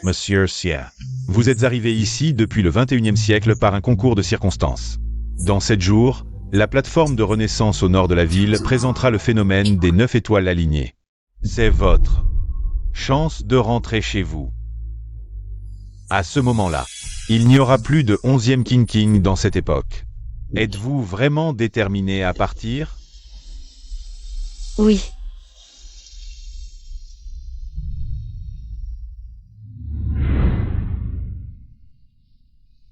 Monsieur Xia. Vous êtes arrivé ici depuis le 21e siècle par un concours de circonstances. Dans 7 jours, la plateforme de renaissance au nord de la ville présentera le phénomène des 9 étoiles alignées. C'est votre chance de rentrer chez vous. À ce moment-là, il n'y aura plus de 11e King dans cette époque. Êtes-vous vraiment déterminé à partir? Oui.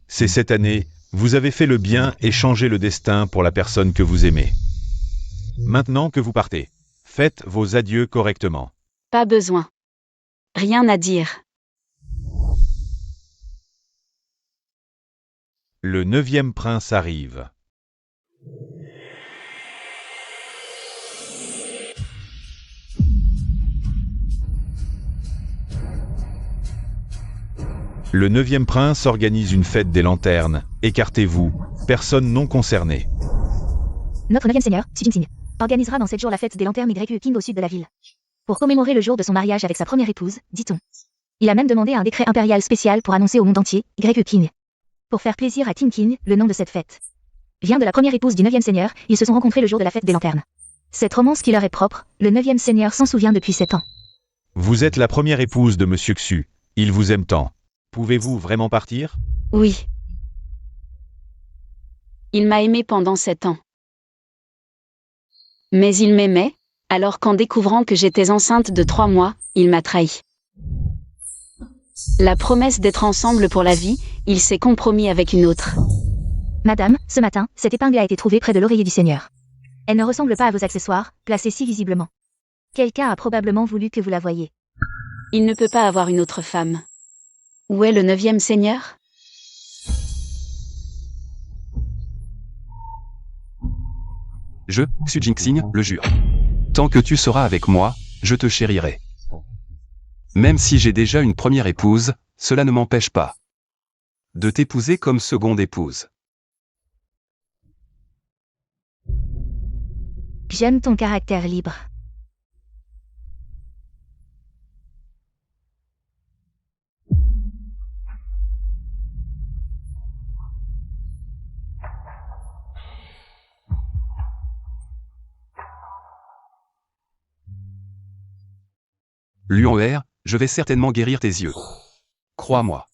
C'est cette année, vous avez fait le bien et changé le destin pour la personne que vous aimez. Maintenant que vous partez, faites vos adieux correctement. Pas besoin. Rien à dire. Le 9e prince arrive. Le 9e prince organise une fête des lanternes. Écartez-vous, personne non concernée. Notre 9e seigneur, Xu Jingxing, organisera dans 7 jours la fête des lanternes YQ King au sud de la ville. Pour commémorer le jour de son mariage avec sa première épouse, dit-on. Il a même demandé un décret impérial spécial pour annoncer au monde entier, YQ King. Pour faire plaisir à Ting King, le nom de cette fête vient de la première épouse du 9e seigneur, ils se sont rencontrés le jour de la fête des lanternes. Cette romance qui leur est propre, le 9e seigneur s'en souvient depuis 7 ans. Vous êtes la première épouse de Monsieur Xu. Il vous aime tant. Pouvez-vous vraiment partir? Oui. Il m'a aimé pendant 7 ans. Mais il m'aimait, alors qu'en découvrant que j'étais enceinte de 3 mois, il m'a trahi. La promesse d'être ensemble pour la vie, il s'est compromis avec une autre. Madame, ce matin, cette épingle a été trouvée près de l'oreiller du seigneur. Elle ne ressemble pas à vos accessoires, placés si visiblement. Quelqu'un a probablement voulu que vous la voyiez. Il ne peut pas avoir une autre femme. Où est le 9e seigneur? Je, Xu Jingxing, le jure. Tant que tu seras avec moi, je te chérirai. Même si j'ai déjà une première épouse, cela ne m'empêche pas de t'épouser comme seconde épouse. J'aime ton caractère libre. Luan'er, je vais certainement guérir tes yeux. Crois-moi.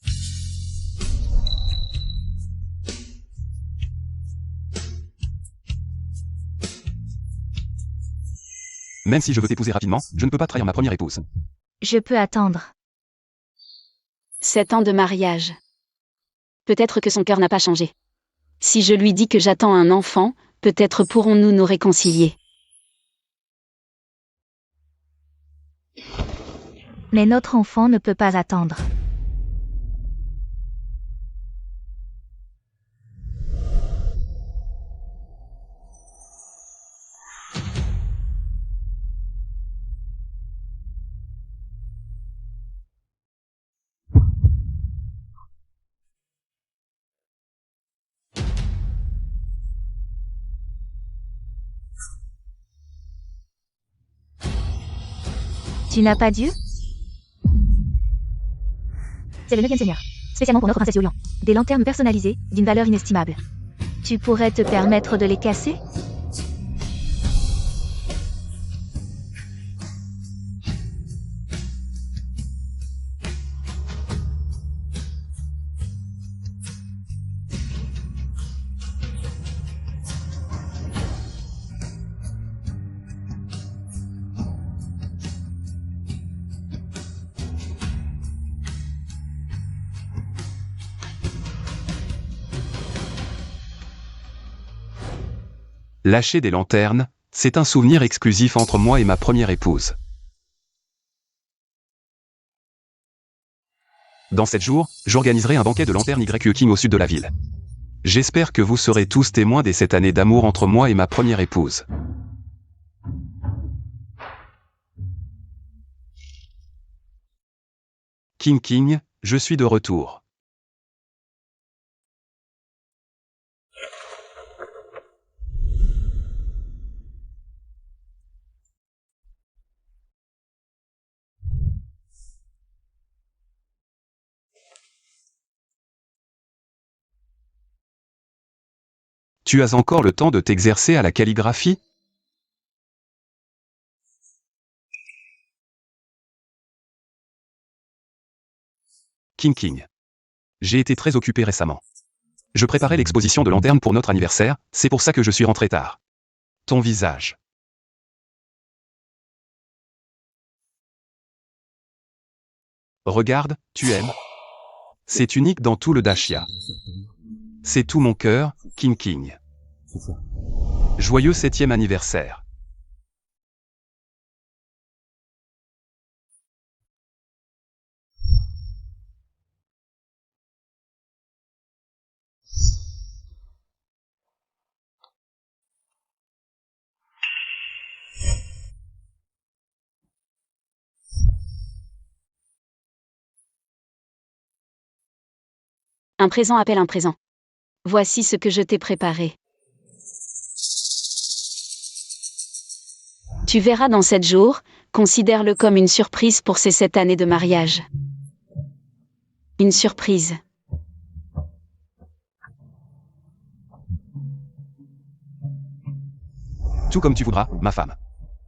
Même si je veux t'épouser rapidement, je ne peux pas trahir ma première épouse. Je peux attendre. 7 ans de mariage. Peut-être que son cœur n'a pas changé. Si je lui dis que j'attends un enfant, peut-être pourrons-nous nous réconcilier. Mais notre enfant ne peut pas attendre. Tu n'as pas Dieu? C'est le 9e seigneur. Spécialement pour notre princesse Yulian. Des lanternes personnalisées, d'une valeur inestimable. Tu pourrais te permettre de les casser? Lâcher des lanternes, c'est un souvenir exclusif entre moi et ma première épouse. Dans 7 jours, j'organiserai un banquet de lanternes YQ King au sud de la ville. J'espère que vous serez tous témoins de cette année d'amour entre moi et ma première épouse. King, je suis de retour. Tu as encore le temps de t'exercer à la calligraphie? King. J'ai été très occupé récemment. Je préparais l'exposition de lanterne pour notre anniversaire, c'est pour ça que je suis rentré tard. Ton visage. Regarde, tu aimes. C'est unique dans tout le Dacia. C'est tout mon cœur, King. Joyeux 7e anniversaire. Un présent appelle un présent. Voici ce que je t'ai préparé. Tu verras dans 7 jours, considère-le comme une surprise pour ces 7 années de mariage. Une surprise. Tout comme tu voudras, ma femme.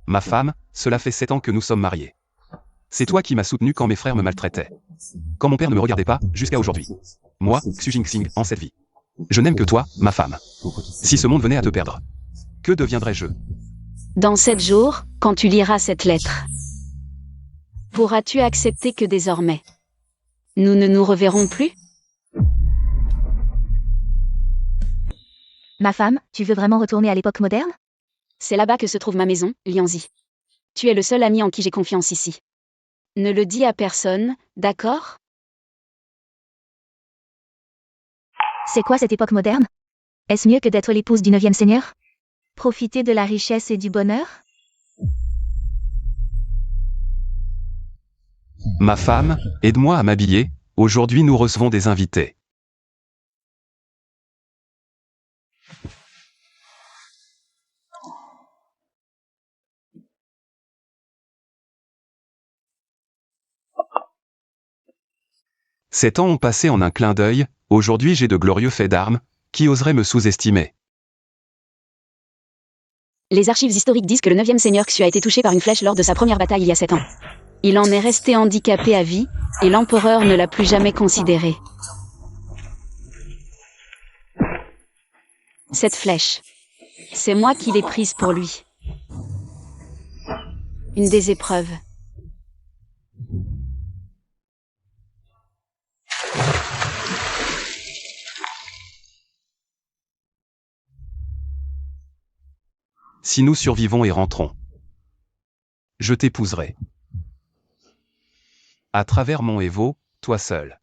Ma femme, cela fait 7 ans que nous sommes mariés. C'est toi qui m'as soutenu quand mes frères me maltraitaient. Quand mon père ne me regardait pas, jusqu'à aujourd'hui. Moi, Xu Jingxing, en cette vie. Je n'aime que toi, ma femme. Si ce monde venait à te perdre, que deviendrais-je? Dans 7 jours, quand tu liras cette lettre, pourras-tu accepter que désormais, nous ne nous reverrons plus? Ma femme, tu veux vraiment retourner à l'époque moderne? C'est là-bas que se trouve ma maison, Lianzi. Tu es le seul ami en qui j'ai confiance ici. Ne le dis à personne, d'accord? C'est quoi cette époque moderne? Est-ce mieux que d'être l'épouse du 9e seigneur? Profiter de la richesse et du bonheur? Ma femme, aide-moi à m'habiller, aujourd'hui nous recevons des invités. Ces temps ont passé en un clin d'œil, aujourd'hui j'ai de glorieux faits d'armes, qui oserait me sous-estimer? Les archives historiques disent que le 9e seigneur Xu a été touché par une flèche lors de sa première bataille il y a 7 ans. Il en est resté handicapé à vie, et l'empereur ne l'a plus jamais considéré. Cette flèche, c'est moi qui l'ai prise pour lui. Une des épreuves. Si nous survivons et rentrons, je t'épouserai. À travers mon Evo, toi seul.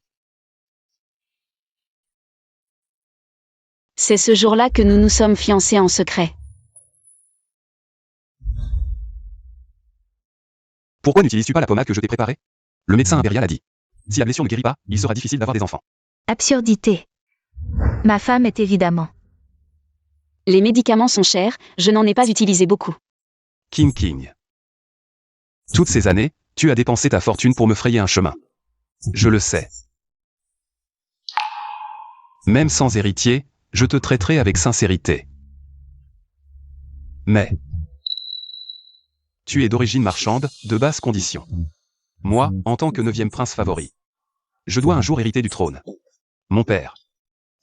C'est ce jour-là que nous nous sommes fiancés en secret. Pourquoi n'utilises-tu pas la pommade que je t'ai préparée? Le médecin impérial a dit. Si la blessure ne guérit pas, il sera difficile d'avoir des enfants. Absurdité. Ma femme est évidemment. Les médicaments sont chers, je n'en ai pas utilisé beaucoup. King. Toutes ces années, tu as dépensé ta fortune pour me frayer un chemin. Je le sais. Même sans héritier, je te traiterai avec sincérité. Mais tu es d'origine marchande, de basse condition. Moi, en tant que 9e prince favori, je dois un jour hériter du trône. Mon père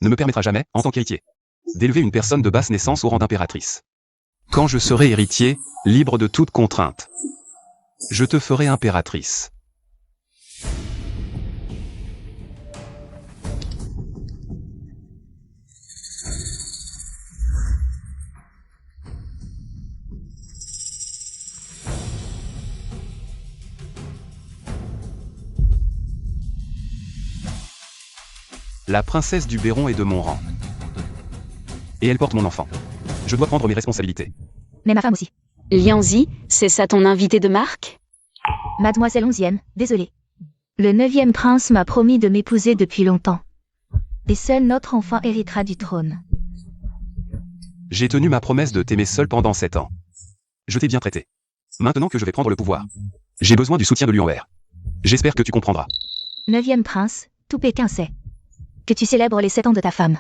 ne me permettra jamais, en tant qu'héritier, d'élever une personne de basse naissance au rang d'impératrice. Quand je serai héritier, libre de toute contrainte, je te ferai impératrice. La princesse du Béron est de mon rang. Et elle porte mon enfant. Je dois prendre mes responsabilités. Mais ma femme aussi. Lianzi, c'est ça ton invité de marque? Mademoiselle 11e, désolée. Le 9e prince m'a promis de m'épouser depuis longtemps. Et seul notre enfant héritera du trône. J'ai tenu ma promesse de t'aimer seul pendant 7 ans. Je t'ai bien traité. Maintenant que je vais prendre le pouvoir, j'ai besoin du soutien de l'UNR. J'espère que tu comprendras. 9e prince, tout Pékin sait. Que tu célèbres les 7 ans de ta femme.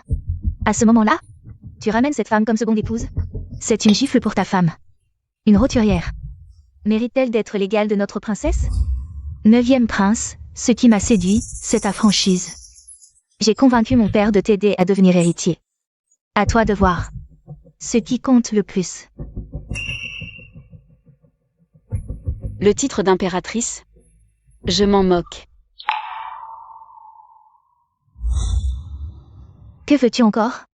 À ce moment-là, Tu ramènes cette femme comme seconde épouse? C'est une gifle pour ta femme. Une roturière. Mérite-t-elle d'être l'égale de notre princesse? 9e prince, ce qui m'a séduit, c'est ta franchise. J'ai convaincu mon père de t'aider à devenir héritier. À toi de voir. Ce qui compte le plus. Le titre d'impératrice? Je m'en moque. Que veux-tu encore?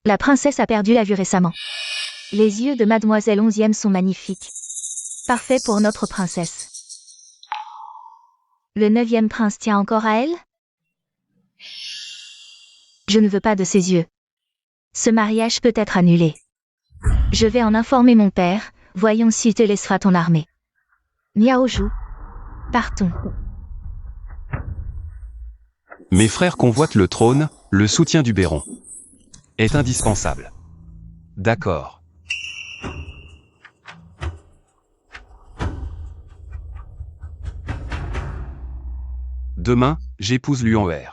La princesse a perdu la vue récemment. Les yeux de mademoiselle 11e sont magnifiques. Parfait pour notre princesse. Le 9e prince tient encore à elle? Je ne veux pas de ses yeux. Ce mariage peut être annulé. Je vais en informer mon père, voyons s'il te laissera ton armée. Miaojou. Partons. Mes frères convoitent le trône, le soutien du Béron est indispensable. D'accord. Demain, j'épouse Luanwer.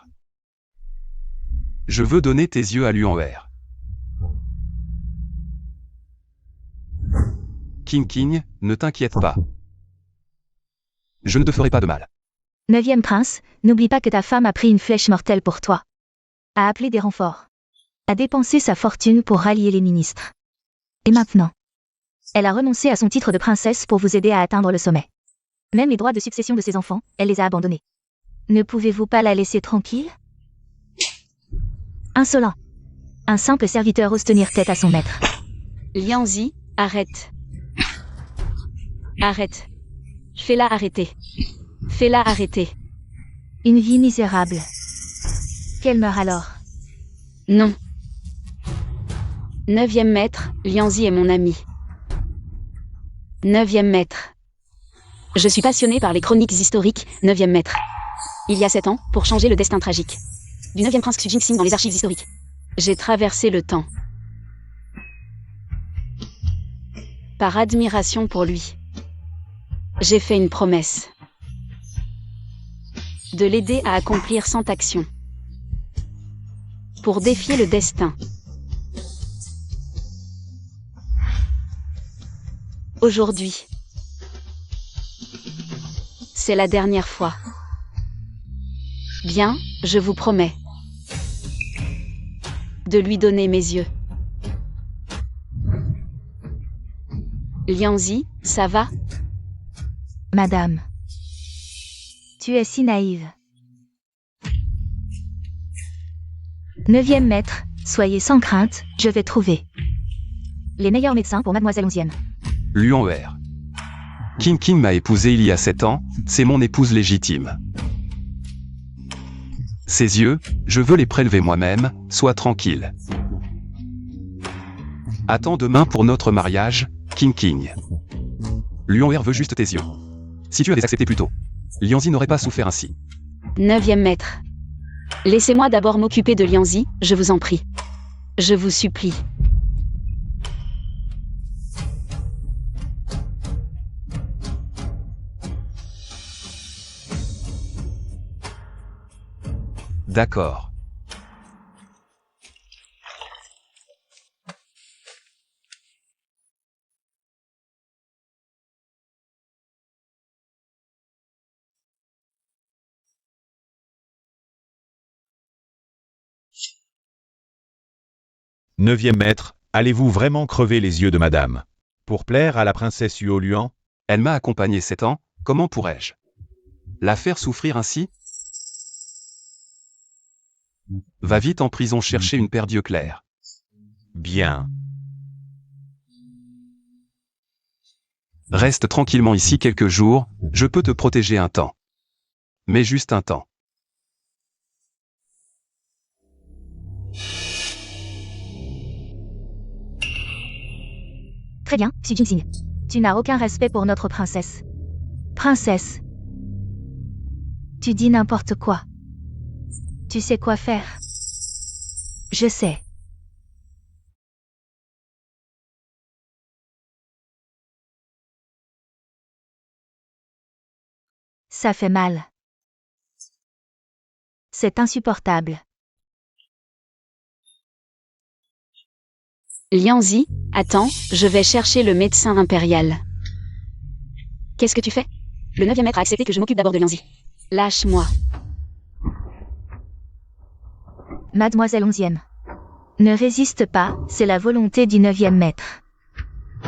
Je veux donner tes yeux à Luanwer. King, ne t'inquiète pas. Je ne te ferai pas de mal. 9e prince, n'oublie pas que ta femme a pris une flèche mortelle pour toi. A appelé des renforts. A dépensé sa fortune pour rallier les ministres. Et maintenant, elle a renoncé à son titre de princesse pour vous aider à atteindre le sommet. Même les droits de succession de ses enfants, elle les a abandonnés. Ne pouvez-vous pas la laisser tranquille? Insolent. Un simple serviteur ose tenir tête à son maître. Lianzi, arrête. Arrête. Fais-la arrêter. Fais-la arrêter. Une vie misérable. Qu'elle meure alors. Non. 9e maître, Lianzi est mon ami. 9e maître. Je suis passionné par les chroniques historiques, 9e maître. Il y a 7 ans, pour changer le destin tragique du 9e prince Xu Jingxing dans les archives historiques. J'ai traversé le temps. Par admiration pour lui. J'ai fait une promesse. De l'aider à accomplir 100 actions. Pour défier le destin. Aujourd'hui. C'est la dernière fois. Bien, je vous promets. De lui donner mes yeux. Lianzi, ça va? Madame. Tu es si naïve. 9e maître, soyez sans crainte, je vais trouver les meilleurs médecins pour mademoiselle 11e. Luanwer. King m'a épousé il y a 7 ans, c'est mon épouse légitime. Ses yeux, je veux les prélever moi-même, sois tranquille. Attends demain pour notre mariage, King. Luanwer veut juste tes yeux. Si tu avais accepté plus tôt, Lianzi n'aurait pas souffert ainsi. 9e maître. Laissez-moi d'abord m'occuper de Lianzi, je vous en prie. Je vous supplie. D'accord. Neuvième maître, allez-vous vraiment crever les yeux de madame? Pour plaire à la princesse Yuoluan? Elle m'a accompagné 7 ans, comment pourrais-je la faire souffrir ainsi? Va vite en prison chercher une paire d'yeux clairs. Bien. Reste tranquillement ici quelques jours, je peux te protéger un temps. Mais juste un temps. Très bien, Xu Jingxing. Tu n'as aucun respect pour notre princesse. Princesse. Tu dis n'importe quoi. Tu sais quoi faire. Je sais. Ça fait mal. C'est insupportable. Lianzi, attends, je vais chercher le médecin impérial. Qu'est-ce que tu fais? Le 9e maître a accepté que je m'occupe d'abord de Lianzi. Lâche-moi. Mademoiselle 11e. Ne résiste pas, c'est la volonté du 9e maître.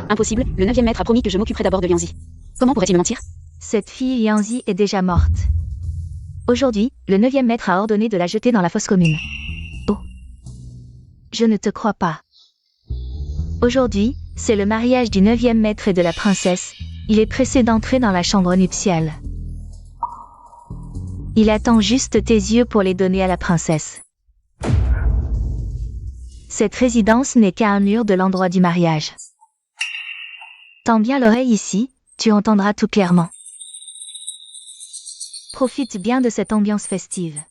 Impossible, le 9e maître a promis que je m'occuperai d'abord de Lianzi. Comment pourrait-il me mentir? Cette fille Lianzi est déjà morte. Aujourd'hui, le 9e maître a ordonné de la jeter dans la fosse commune. Oh. Je ne te crois pas. Aujourd'hui, c'est le mariage du 9e maître et de la princesse. Il est pressé d'entrer dans la chambre nuptiale. Il attend juste tes yeux pour les donner à la princesse. Cette résidence n'est qu'à un mur de l'endroit du mariage. Tends bien l'oreille ici, tu entendras tout clairement. Profite bien de cette ambiance festive.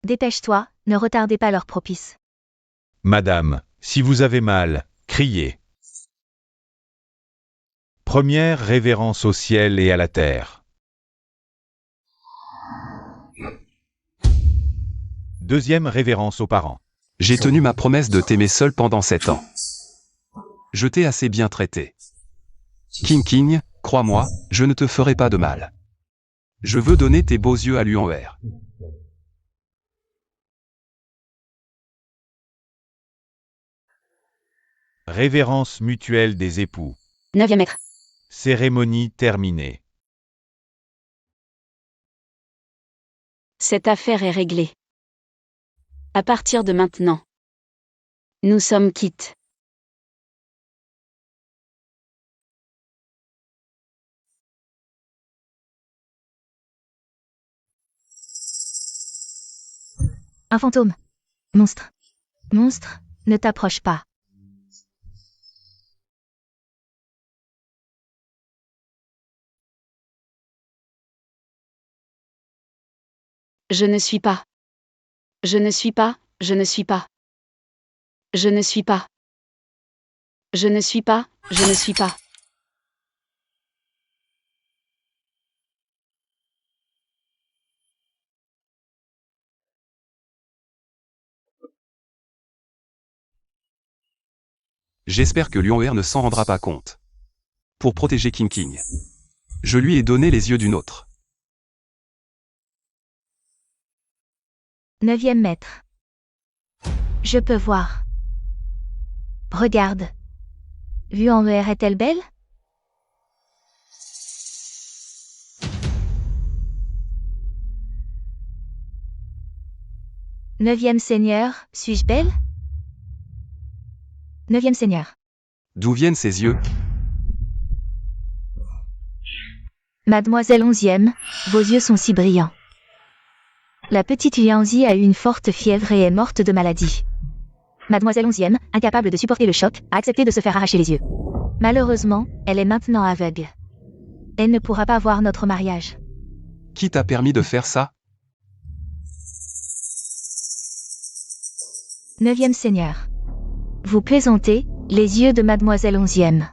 Dépêche-toi, ne retardez pas l'heure propice. Madame, si vous avez mal, criez. Première révérence au ciel et à la terre. Deuxième révérence aux parents. J'ai tenu ma promesse de t'aimer seul pendant 7 ans. Je t'ai assez bien traité. King King, crois-moi, je ne te ferai pas de mal. Je veux donner tes beaux yeux à Luan'er. Révérence mutuelle des époux. 9e maître. Cérémonie terminée. Cette affaire est réglée. À partir de maintenant, nous sommes quittes. Un fantôme. Monstre. Monstre, ne t'approche pas. Je ne suis pas. Je ne suis pas, je ne suis pas. Je ne suis pas. Je ne suis pas, je ne suis pas. J'espère que Luan'er ne s'en rendra pas compte. Pour protéger King King, je lui ai donné les yeux d'une autre. 9e maître. Je peux voir. Regarde. Luan'er est-elle belle? Neuvième seigneur, suis-je belle? 9e seigneur. D'où viennent ces yeux? Mademoiselle 11e, vos yeux sont si brillants. La petite Lianzi a eu une forte fièvre et est morte de maladie. Mademoiselle 11e, incapable de supporter le choc, a accepté de se faire arracher les yeux. Malheureusement, elle est maintenant aveugle. Elle ne pourra pas voir notre mariage. Qui t'a permis de faire ça? 9e seigneur. Vous plaisantez, les yeux de Mademoiselle 11e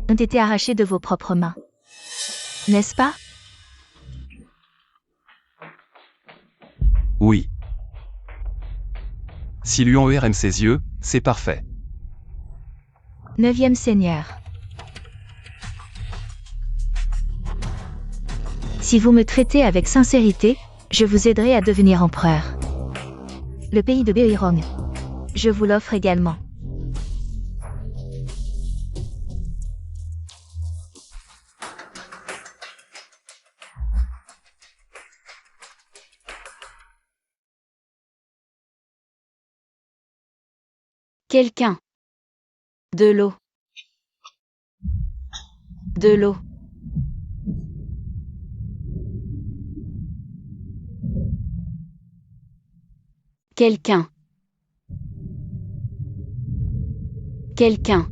ont été arrachés de vos propres mains. N'est-ce pas? Oui. Si Luan'er aime ses yeux, c'est parfait. 9e seigneur. Si vous me traitez avec sincérité, je vous aiderai à devenir empereur. Le pays de Beirong. Je vous l'offre également. Quelqu'un. De l'eau. De l'eau. Quelqu'un. Quelqu'un.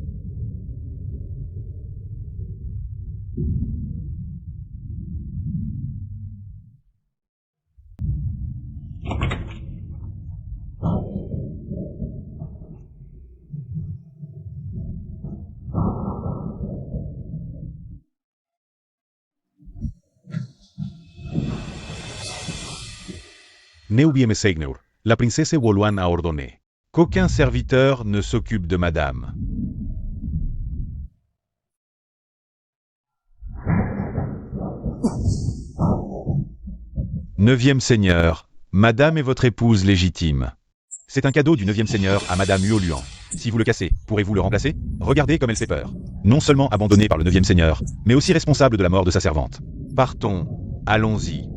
Neubieme Seigneur, la princesse Woluan a ordonné qu'aucun serviteur ne s'occupe de madame. Neuvième Seigneur, madame est votre épouse légitime. C'est un cadeau du 9e Seigneur à madame Huoluan. Si vous le cassez, pourrez-vous le remplacer? Regardez comme elle fait peur. Non seulement abandonnée par le 9e Seigneur, mais aussi responsable de la mort de sa servante. Partons, allons-y.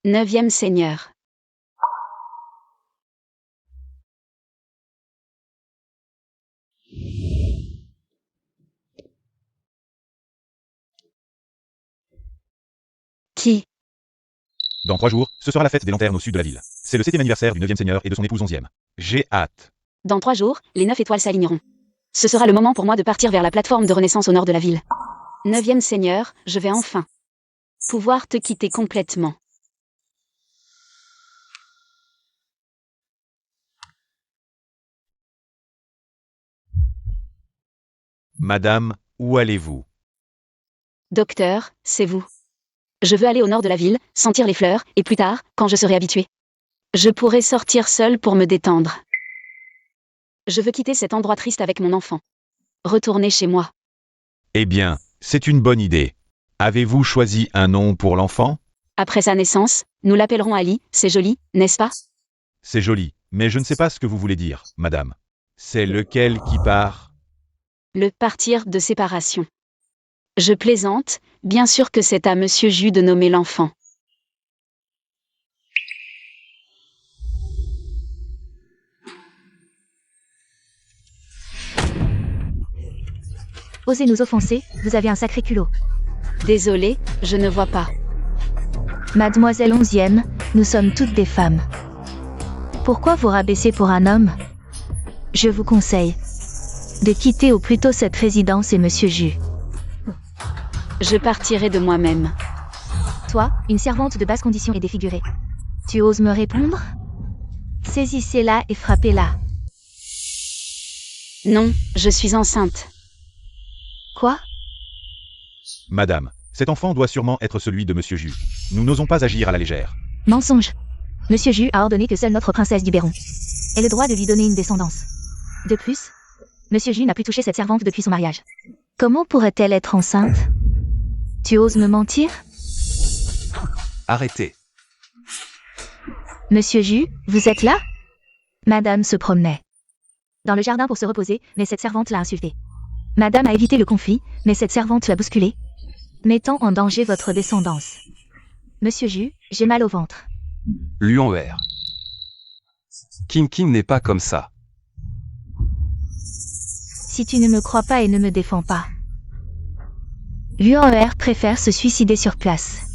Neuvième Seigneur. Qui? Dans 3 jours, ce sera la fête des lanternes au sud de la ville. C'est le 7e anniversaire du 9e Seigneur et de son épouse 11e. J'ai hâte. Dans 3 jours, les 9 étoiles s'aligneront. Ce sera le moment pour moi de partir vers la plateforme de renaissance au nord de la ville. 9e Seigneur, je vais enfin pouvoir te quitter complètement. Madame, où allez-vous? Docteur, c'est vous. Je veux aller au nord de la ville, sentir les fleurs, et plus tard, quand je serai habitué, je pourrai sortir seule pour me détendre. Je veux quitter cet endroit triste avec mon enfant. Retourner chez moi. Eh bien, c'est une bonne idée. Avez-vous choisi un nom pour l'enfant? Après sa naissance, nous l'appellerons Ali, c'est joli, n'est-ce pas? C'est joli, mais je ne sais pas ce que vous voulez dire, madame. C'est lequel qui part? Le partir de séparation. Je plaisante, bien sûr que c'est à Monsieur Jus de nommer l'enfant. Osez nous offenser, vous avez un sacré culot. Désolée, je ne vois pas. Mademoiselle 11e, nous sommes toutes des femmes. Pourquoi vous rabaisser pour un homme? Je vous conseille de quitter au plus tôt cette résidence et Monsieur Jus. Je partirai de moi-même. Toi, une servante de basse condition et défigurée. Tu oses me répondre? Saisissez-la et frappez-la. Non, je suis enceinte. Quoi? Madame, cet enfant doit sûrement être celui de Monsieur Jus. Nous n'osons pas agir à la légère. Mensonge. Monsieur Jus a ordonné que seule notre princesse du Béron ait le droit de lui donner une descendance. De plus, Monsieur Jus n'a plus touché cette servante depuis son mariage. Comment pourrait-elle être enceinte? Tu oses me mentir? Arrêtez. Monsieur Jus, vous êtes là? Madame se promenait dans le jardin pour se reposer, mais cette servante l'a insultée. Madame a évité le conflit, mais cette servante l'a bousculée, mettant en danger votre descendance. Monsieur Jus, j'ai mal au ventre. Luan-Er. King n'est pas comme ça. Si tu ne me crois pas et ne me défends pas. Luan-Er préfère se suicider sur place.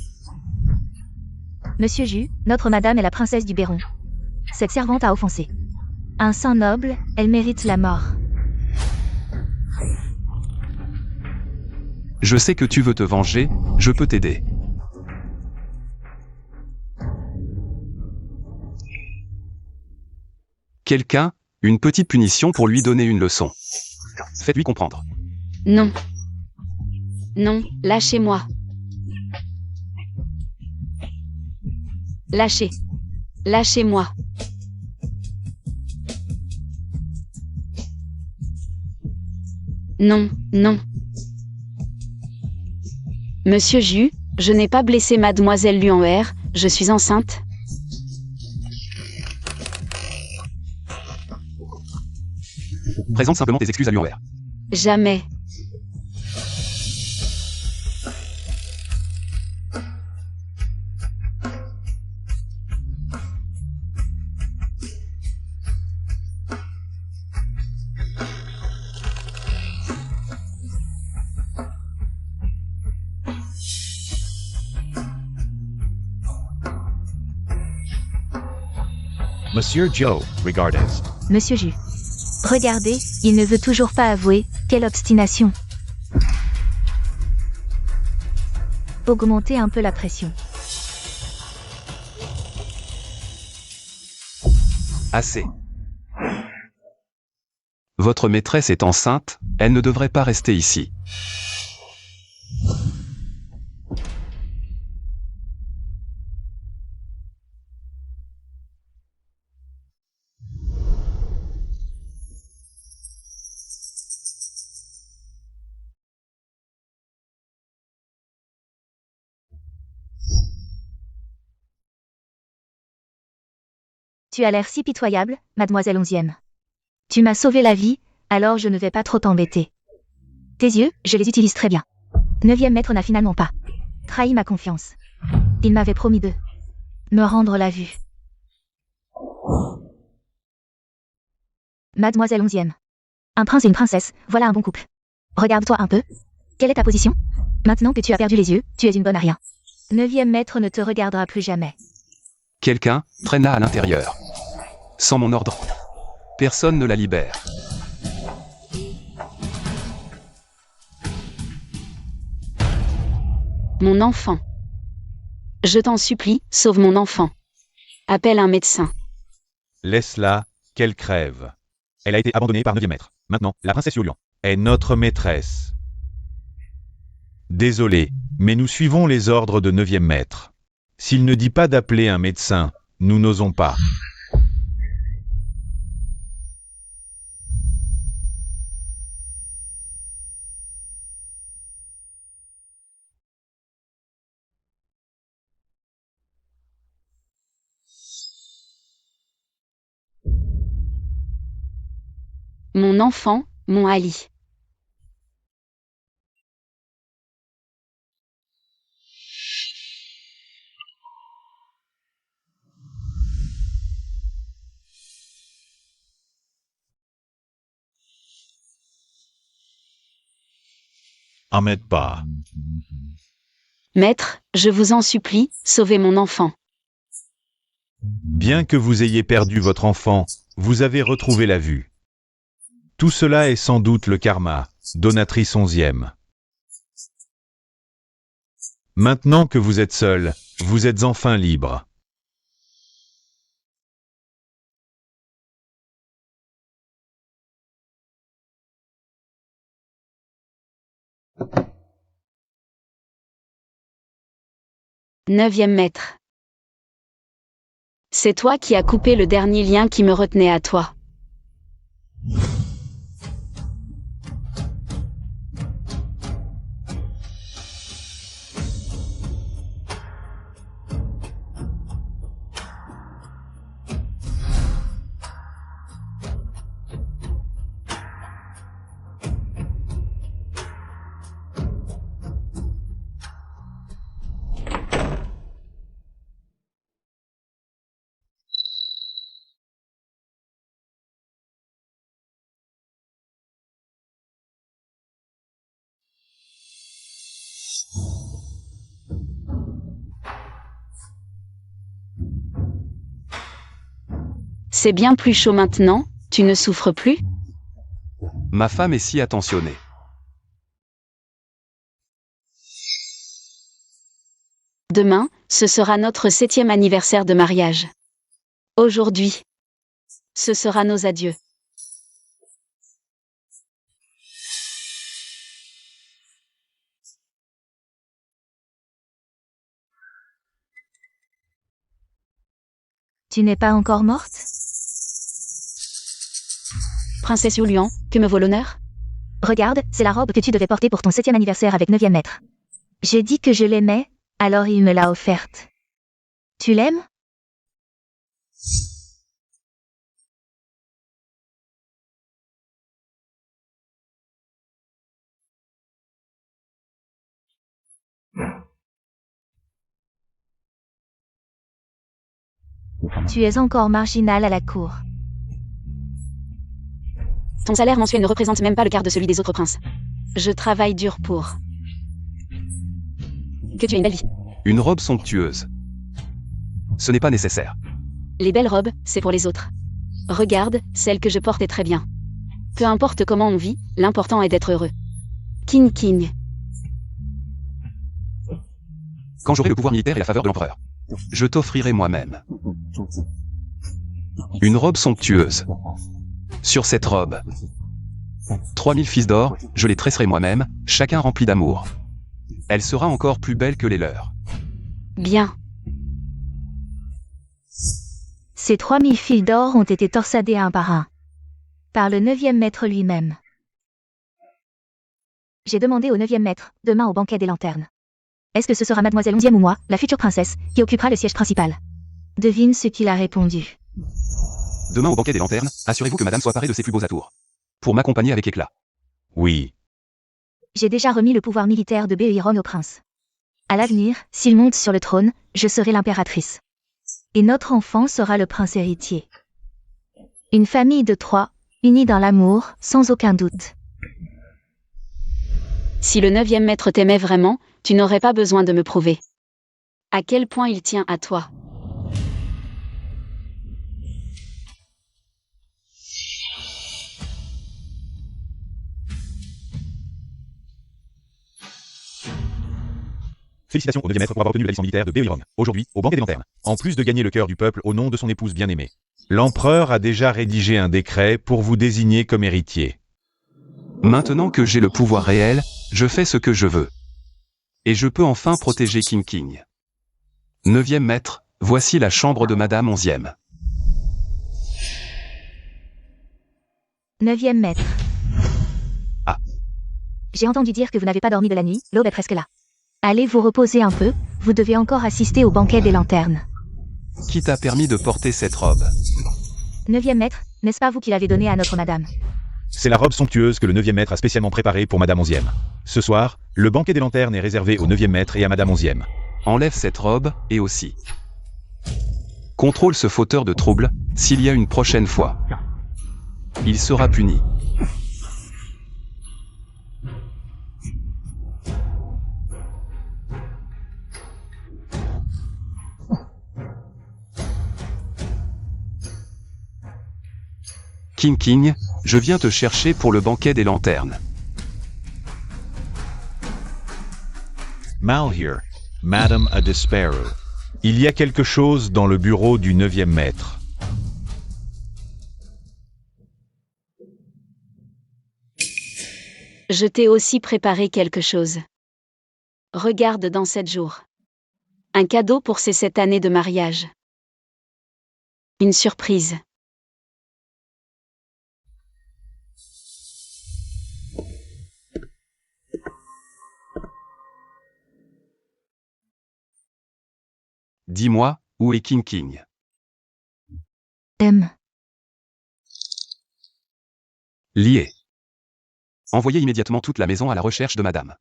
Monsieur Jus, notre madame est la princesse du Béron. Cette servante a offensé un sang noble, elle mérite la mort. Je sais que tu veux te venger, je peux t'aider. Quelqu'un, une petite punition pour lui donner une leçon. Faites-lui comprendre. Non. Non, lâchez-moi. Lâchez. Lâchez-moi. Non, non. Monsieur Jus, je n'ai pas blessé mademoiselle Luan-Er, je suis enceinte. Présente simplement tes excuses à Luan-Er. Jamais. Monsieur Joe, regardez. Monsieur Ju. Regardez, il ne veut toujours pas avouer. Quelle obstination. Augmentez un peu la pression. Assez. Votre maîtresse est enceinte, elle ne devrait pas rester ici. Tu as l'air si pitoyable, mademoiselle 11e. Tu m'as sauvé la vie, alors je ne vais pas trop t'embêter. Tes yeux, je les utilise très bien. 9e maître n'a finalement pas trahi ma confiance. Il m'avait promis de me rendre la vue. Mademoiselle 11e. Un prince et une princesse, voilà un bon couple. Regarde-toi un peu. Quelle est ta position? Maintenant que tu as perdu les yeux, tu es une bonne à rien. 9e maître ne te regardera plus jamais. Quelqu'un traîna à l'intérieur. Sans mon ordre, personne ne la libère. Mon enfant. Je t'en supplie, sauve mon enfant. Appelle un médecin. Laisse-la, qu'elle crève. Elle a été abandonnée par 9e maître. Maintenant, la princesse Yulian est notre maîtresse. Désolé, mais nous suivons les ordres de 9e maître. S'il ne dit pas d'appeler un médecin, nous n'osons pas. Mon enfant, mon Ali. Ahmed pas. Maître, je vous en supplie, sauvez mon enfant. Bien que vous ayez perdu votre enfant, vous avez retrouvé la vue. Tout cela est sans doute le karma, donatrice 11e. Maintenant que vous êtes seul, vous êtes enfin libre. Neuvième maître. C'est toi qui as coupé le dernier lien qui me retenait à toi. C'est bien plus chaud maintenant, tu ne souffres plus? Ma femme est si attentionnée. Demain, ce sera notre 7e anniversaire de mariage. Aujourd'hui, ce sera nos adieux. Tu n'es pas encore morte? Princesse Yulian, que me vaut l'honneur? Regarde, c'est la robe que tu devais porter pour ton 7e anniversaire avec 9e maître. J'ai dit que je l'aimais, alors il me l'a offerte. Tu l'aimes? Tu es encore marginal à la cour. Ton salaire mensuel ne représente même pas le quart de celui des autres princes. Je travaille dur pour... Que tu aies une belle vie. Une robe somptueuse. Ce n'est pas nécessaire. Les belles robes, c'est pour les autres. Regarde, celle que je porte est très bien. Peu importe comment on vit, l'important est d'être heureux. King. Quand j'aurai le pouvoir militaire et la faveur de l'empereur, je t'offrirai moi-même une robe somptueuse. Sur cette robe, 3000 fils d'or, je les tresserai moi-même, chacun rempli d'amour. Elle sera encore plus belle que les leurs. Bien. Ces 3000 fils d'or ont été torsadés un par un. Par le 9e maître lui-même. J'ai demandé au 9e maître, demain au banquet des lanternes. Est-ce que ce sera mademoiselle 11e ou moi, la future princesse, qui occupera le siège principal? Devine ce qu'il a répondu. Demain au banquet des lanternes, assurez-vous que madame soit parée de ses plus beaux atours. Pour m'accompagner avec éclat. Oui. J'ai déjà remis le pouvoir militaire de Béiron au prince. À l'avenir, s'il monte sur le trône, je serai l'impératrice. Et notre enfant sera le prince héritier. Une famille de 3, unie dans l'amour, sans aucun doute. Si le 9e maître t'aimait vraiment, tu n'aurais pas besoin de me prouver. À quel point il tient à toi. Félicitations au 9e maître pour avoir obtenu la licence militaire de Béiron, aujourd'hui, au banquet des lanternes. En plus de gagner le cœur du peuple au nom de son épouse bien-aimée. L'empereur a déjà rédigé un décret pour vous désigner comme héritier. Maintenant que j'ai le pouvoir réel, je fais ce que je veux. Et je peux enfin protéger King. 9e maître, voici la chambre de madame 11e. 9e maître. Ah. J'ai entendu dire que vous n'avez pas dormi de la nuit, l'aube est presque là. Allez vous reposer un peu, vous devez encore assister au banquet des lanternes. Qui t'a permis de porter cette robe? 9e maître, n'est-ce pas vous qui l'avez donnée à notre madame? C'est la robe somptueuse que le 9e maître a spécialement préparée pour madame 11e. Ce soir, le banquet des lanternes est réservé au 9e maître et à madame 11e. Enlève cette robe, et aussi. Contrôle ce fauteur de trouble, s'il y a une prochaine fois. Il sera puni. King, je viens te chercher pour le banquet des lanternes. Mal here, Madame a Despero. Il y a quelque chose dans le bureau du 9e maître. Je t'ai aussi préparé quelque chose. Regarde dans 7 jours. Un cadeau pour ces 7 années de mariage. Une surprise. Dis-moi, où est King? Lié. Envoyez immédiatement toute la maison à la recherche de madame.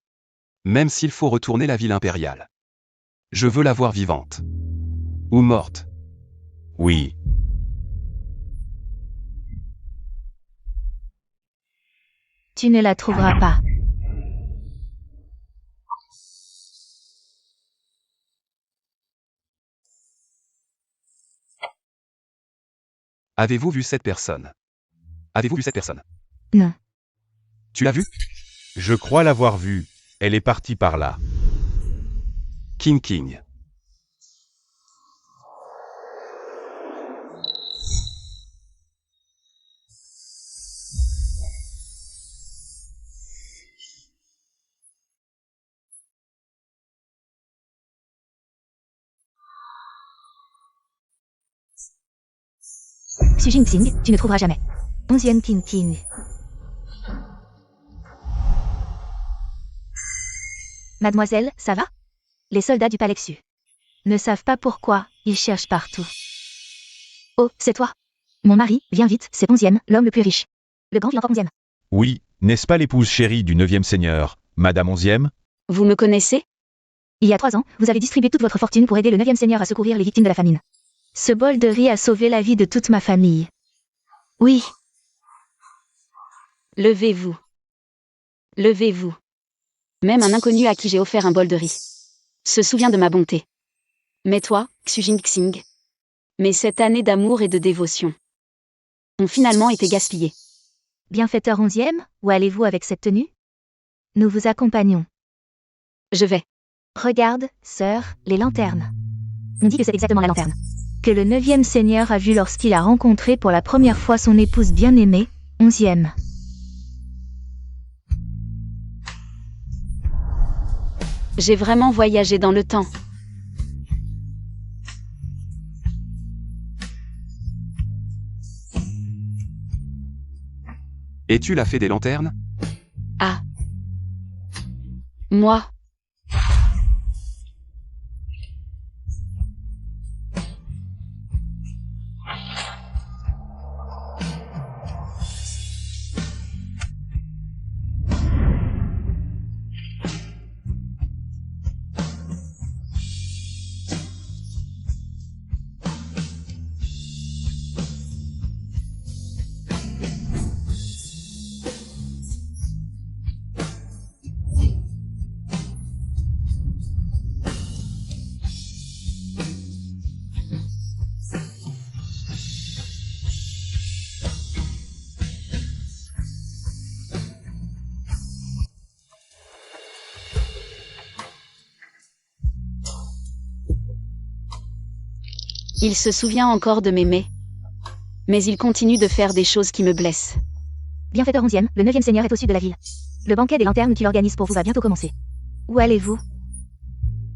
Même s'il faut retourner la ville impériale. Je veux la voir vivante. Ou morte. Oui. Tu ne la trouveras pas. Avez-vous vu cette personne? Avez-vous vu cette personne? Non. Tu l'as vue? Je crois l'avoir vue. Elle est partie par là. King. Xu Jingxing, tu ne trouveras jamais. 11e King. Mademoiselle, ça va? Les soldats du palais Xu ne savent pas pourquoi, ils cherchent partout. Oh, c'est toi? Mon mari, viens vite, c'est 11e, l'homme le plus riche. Le grand vilain 11e. Oui, n'est-ce pas l'épouse chérie du 9e seigneur, madame 11e? Vous me connaissez? Il y a 3 ans, vous avez distribué toute votre fortune pour aider le 9e seigneur à secourir les victimes de la famine. Ce bol de riz a sauvé la vie de toute ma famille. Oui. Levez-vous. Levez-vous. Même un inconnu à qui j'ai offert un bol de riz se souvient de ma bonté. Mais toi, Xu Jingxing, Mais cette année d'amour et de dévotion ont finalement été gaspillées. Bienfaiteur 11e, où allez-vous avec cette tenue? Nous vous accompagnons. Je vais. Regarde, sœur, les lanternes. On dit que c'est exactement la lanterne que le 9e seigneur a vue lorsqu'il a rencontré pour la première fois son épouse bien-aimée, 11e. J'ai vraiment voyagé dans le temps. Et tu l'as fait des lanternes? Ah. Moi. Il se souvient encore de m'aimer. Mais il continue de faire des choses qui me blessent. Bienfaiteur 11e, le 9e seigneur est au sud de la ville. Le banquet des lanternes qu'il organise pour vous va bientôt commencer. Où allez-vous?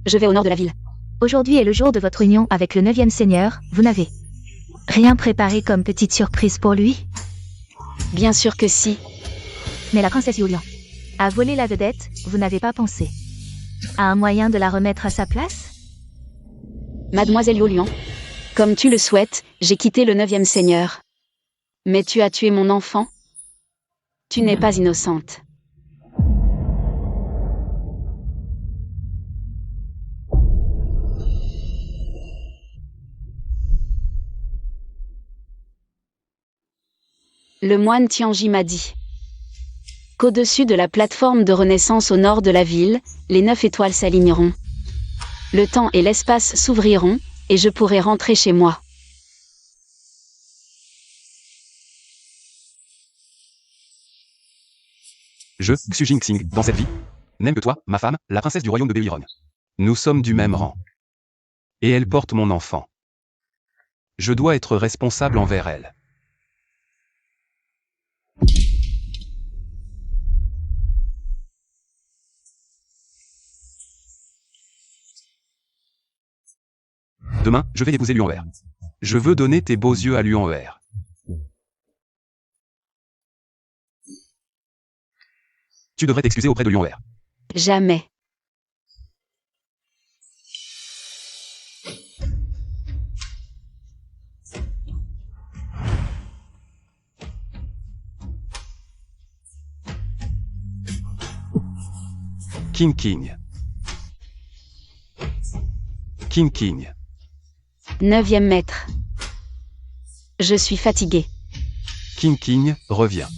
Je vais au nord de la ville. Aujourd'hui est le jour de votre union avec le 9e seigneur, vous n'avez rien préparé comme petite surprise pour lui? Bien sûr que si. Mais la princesse Yulian a volé la vedette, vous n'avez pas pensé à un moyen de la remettre à sa place? Mademoiselle Yolian, comme tu le souhaites, j'ai quitté le 9e seigneur. Mais tu as tué mon enfant? Tu n'es pas innocente. Le moine Tianji m'a dit qu'au-dessus de la plateforme de renaissance au nord de la ville, les 9 étoiles s'aligneront. Le temps et l'espace s'ouvriront, et je pourrai rentrer chez moi. Je, Xu Jingxing, dans cette vie, n'aime que toi, ma femme, la princesse du royaume de Béliron. Nous sommes du même rang. Et elle porte mon enfant. Je dois être responsable envers elle. Demain, je vais épouser Luan'er. Je veux donner tes beaux yeux à Luan'er. Tu devrais t'excuser auprès de Luan'er. Jamais. King King. King King. 9e maître. Je suis fatigué. King King, reviens.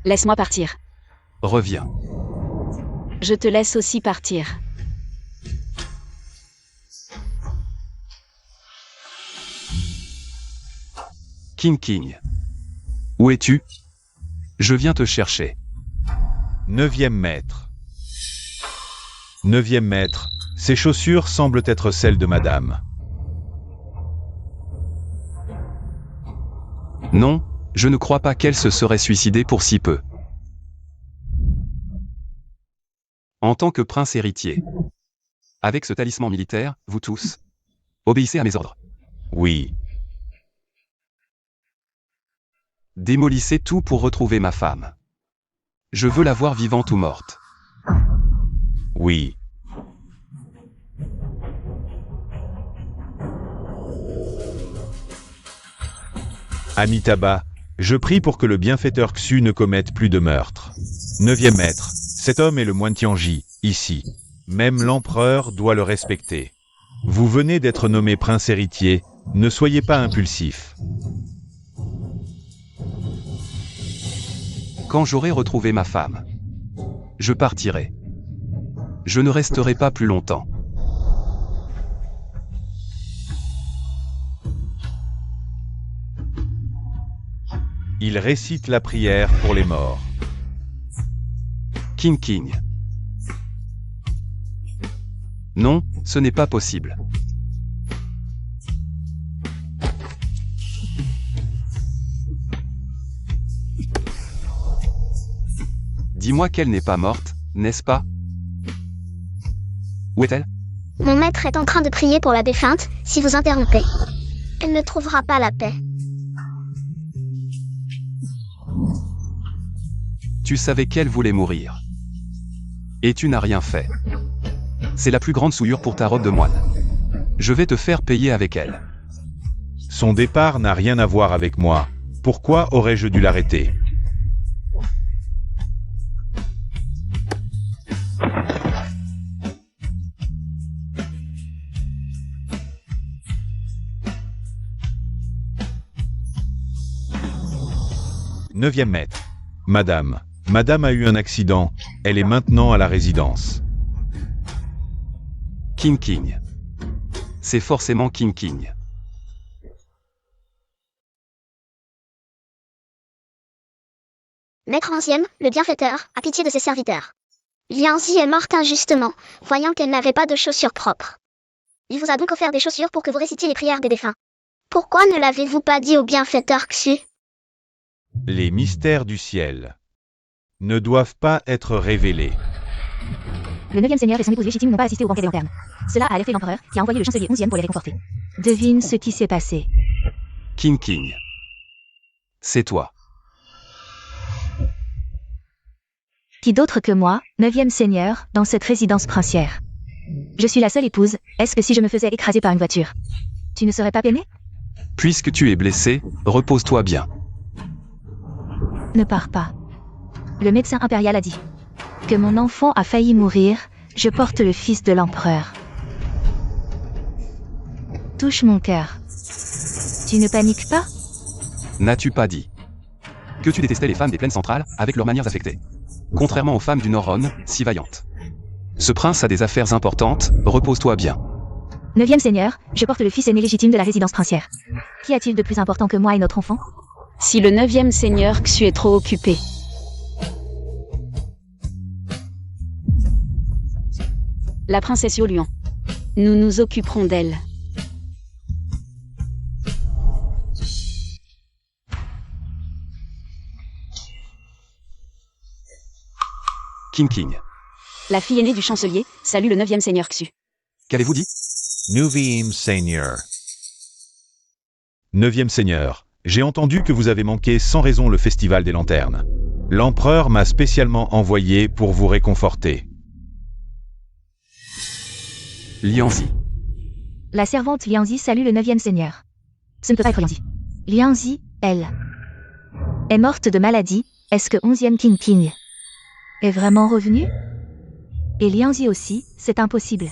Laisse-moi partir. Reviens. Je te laisse aussi partir. King King. Où es-tu? Je viens te chercher. 9e maître. 9e maître, ces chaussures semblent être celles de madame. Non, je ne crois pas qu'elle se serait suicidée pour si peu. En tant que prince héritier. Avec ce talisman militaire, vous tous, obéissez à mes ordres. Oui. Démolissez tout pour retrouver ma femme. Je veux la voir vivante ou morte. Oui. Amitabha, je prie pour que le bienfaiteur Xu ne commette plus de meurtres. 9e maître, cet homme est le moine Tianji, ici. Même l'empereur doit le respecter. Vous venez d'être nommé prince héritier, ne soyez pas impulsif. Quand j'aurai retrouvé ma femme, je partirai. Je ne resterai pas plus longtemps. Il récite la prière pour les morts. King King. Non, ce n'est pas possible. Dis-moi qu'elle n'est pas morte, n'est-ce pas? Où est-elle? Mon maître est en train de prier pour la défunte, si vous interrompez. Elle ne trouvera pas la paix. Tu savais qu'elle voulait mourir. Et tu n'as rien fait. C'est la plus grande souillure pour ta robe de moine. Je vais te faire payer avec elle. Son départ n'a rien à voir avec moi. Pourquoi aurais-je dû l'arrêter? Neuvième maître. Madame. Madame a eu un accident. Elle est maintenant à la résidence. King King. C'est forcément King King. Maître Onzième, le bienfaiteur, a pitié de ses serviteurs. Lianzi est morte injustement, voyant qu'elle n'avait pas de chaussures propres. Il vous a donc offert des chaussures pour que vous récitiez les prières des défunts. Pourquoi ne l'avez-vous pas dit au bienfaiteur Xu? Les mystères du ciel ne doivent pas être révélés. Le 9e seigneur et son épouse légitime n'ont pas assisté au banquet des lanternes. Cela a alerté l'empereur, qui a envoyé le chancelier 11e pour les réconforter. Devine ce qui s'est passé. King King. C'est toi. Qui d'autre que moi, 9e seigneur, dans cette résidence princière? Je suis la seule épouse, est-ce que si je me faisais écraser par une voiture, tu ne serais pas peiné? Puisque tu es blessé, repose-toi bien. Ne pars pas. Le médecin impérial a dit que mon enfant a failli mourir, je porte le fils de l'empereur. Touche mon cœur. Tu ne paniques pas? N'as-tu pas dit que tu détestais les femmes des plaines centrales, avec leurs manières affectées? Contrairement aux femmes du Nord-Rhône, si vaillantes. Ce prince a des affaires importantes, repose-toi bien. 9e seigneur, je porte le fils aîné légitime de la résidence princière. Qu'y a-t-il de plus important que moi et notre enfant? Si le 9e seigneur Xu est trop occupé. La princesse Yoluan. Nous nous occuperons d'elle. King King. La fille aînée du chancelier salue le 9e seigneur Xu. Qu'avez-vous dit? Neuvième Seigneur. Neuvième Seigneur, j'ai entendu que vous avez manqué sans raison le festival des lanternes. L'empereur m'a spécialement envoyé pour vous réconforter. Lianzi. La servante Lianzi salue le 9e seigneur. Ce ne peut pas être Lianzi. Lianzi, elle, est morte de maladie, est-ce que 11e King King est vraiment revenu? Et Lianzi aussi, c'est impossible.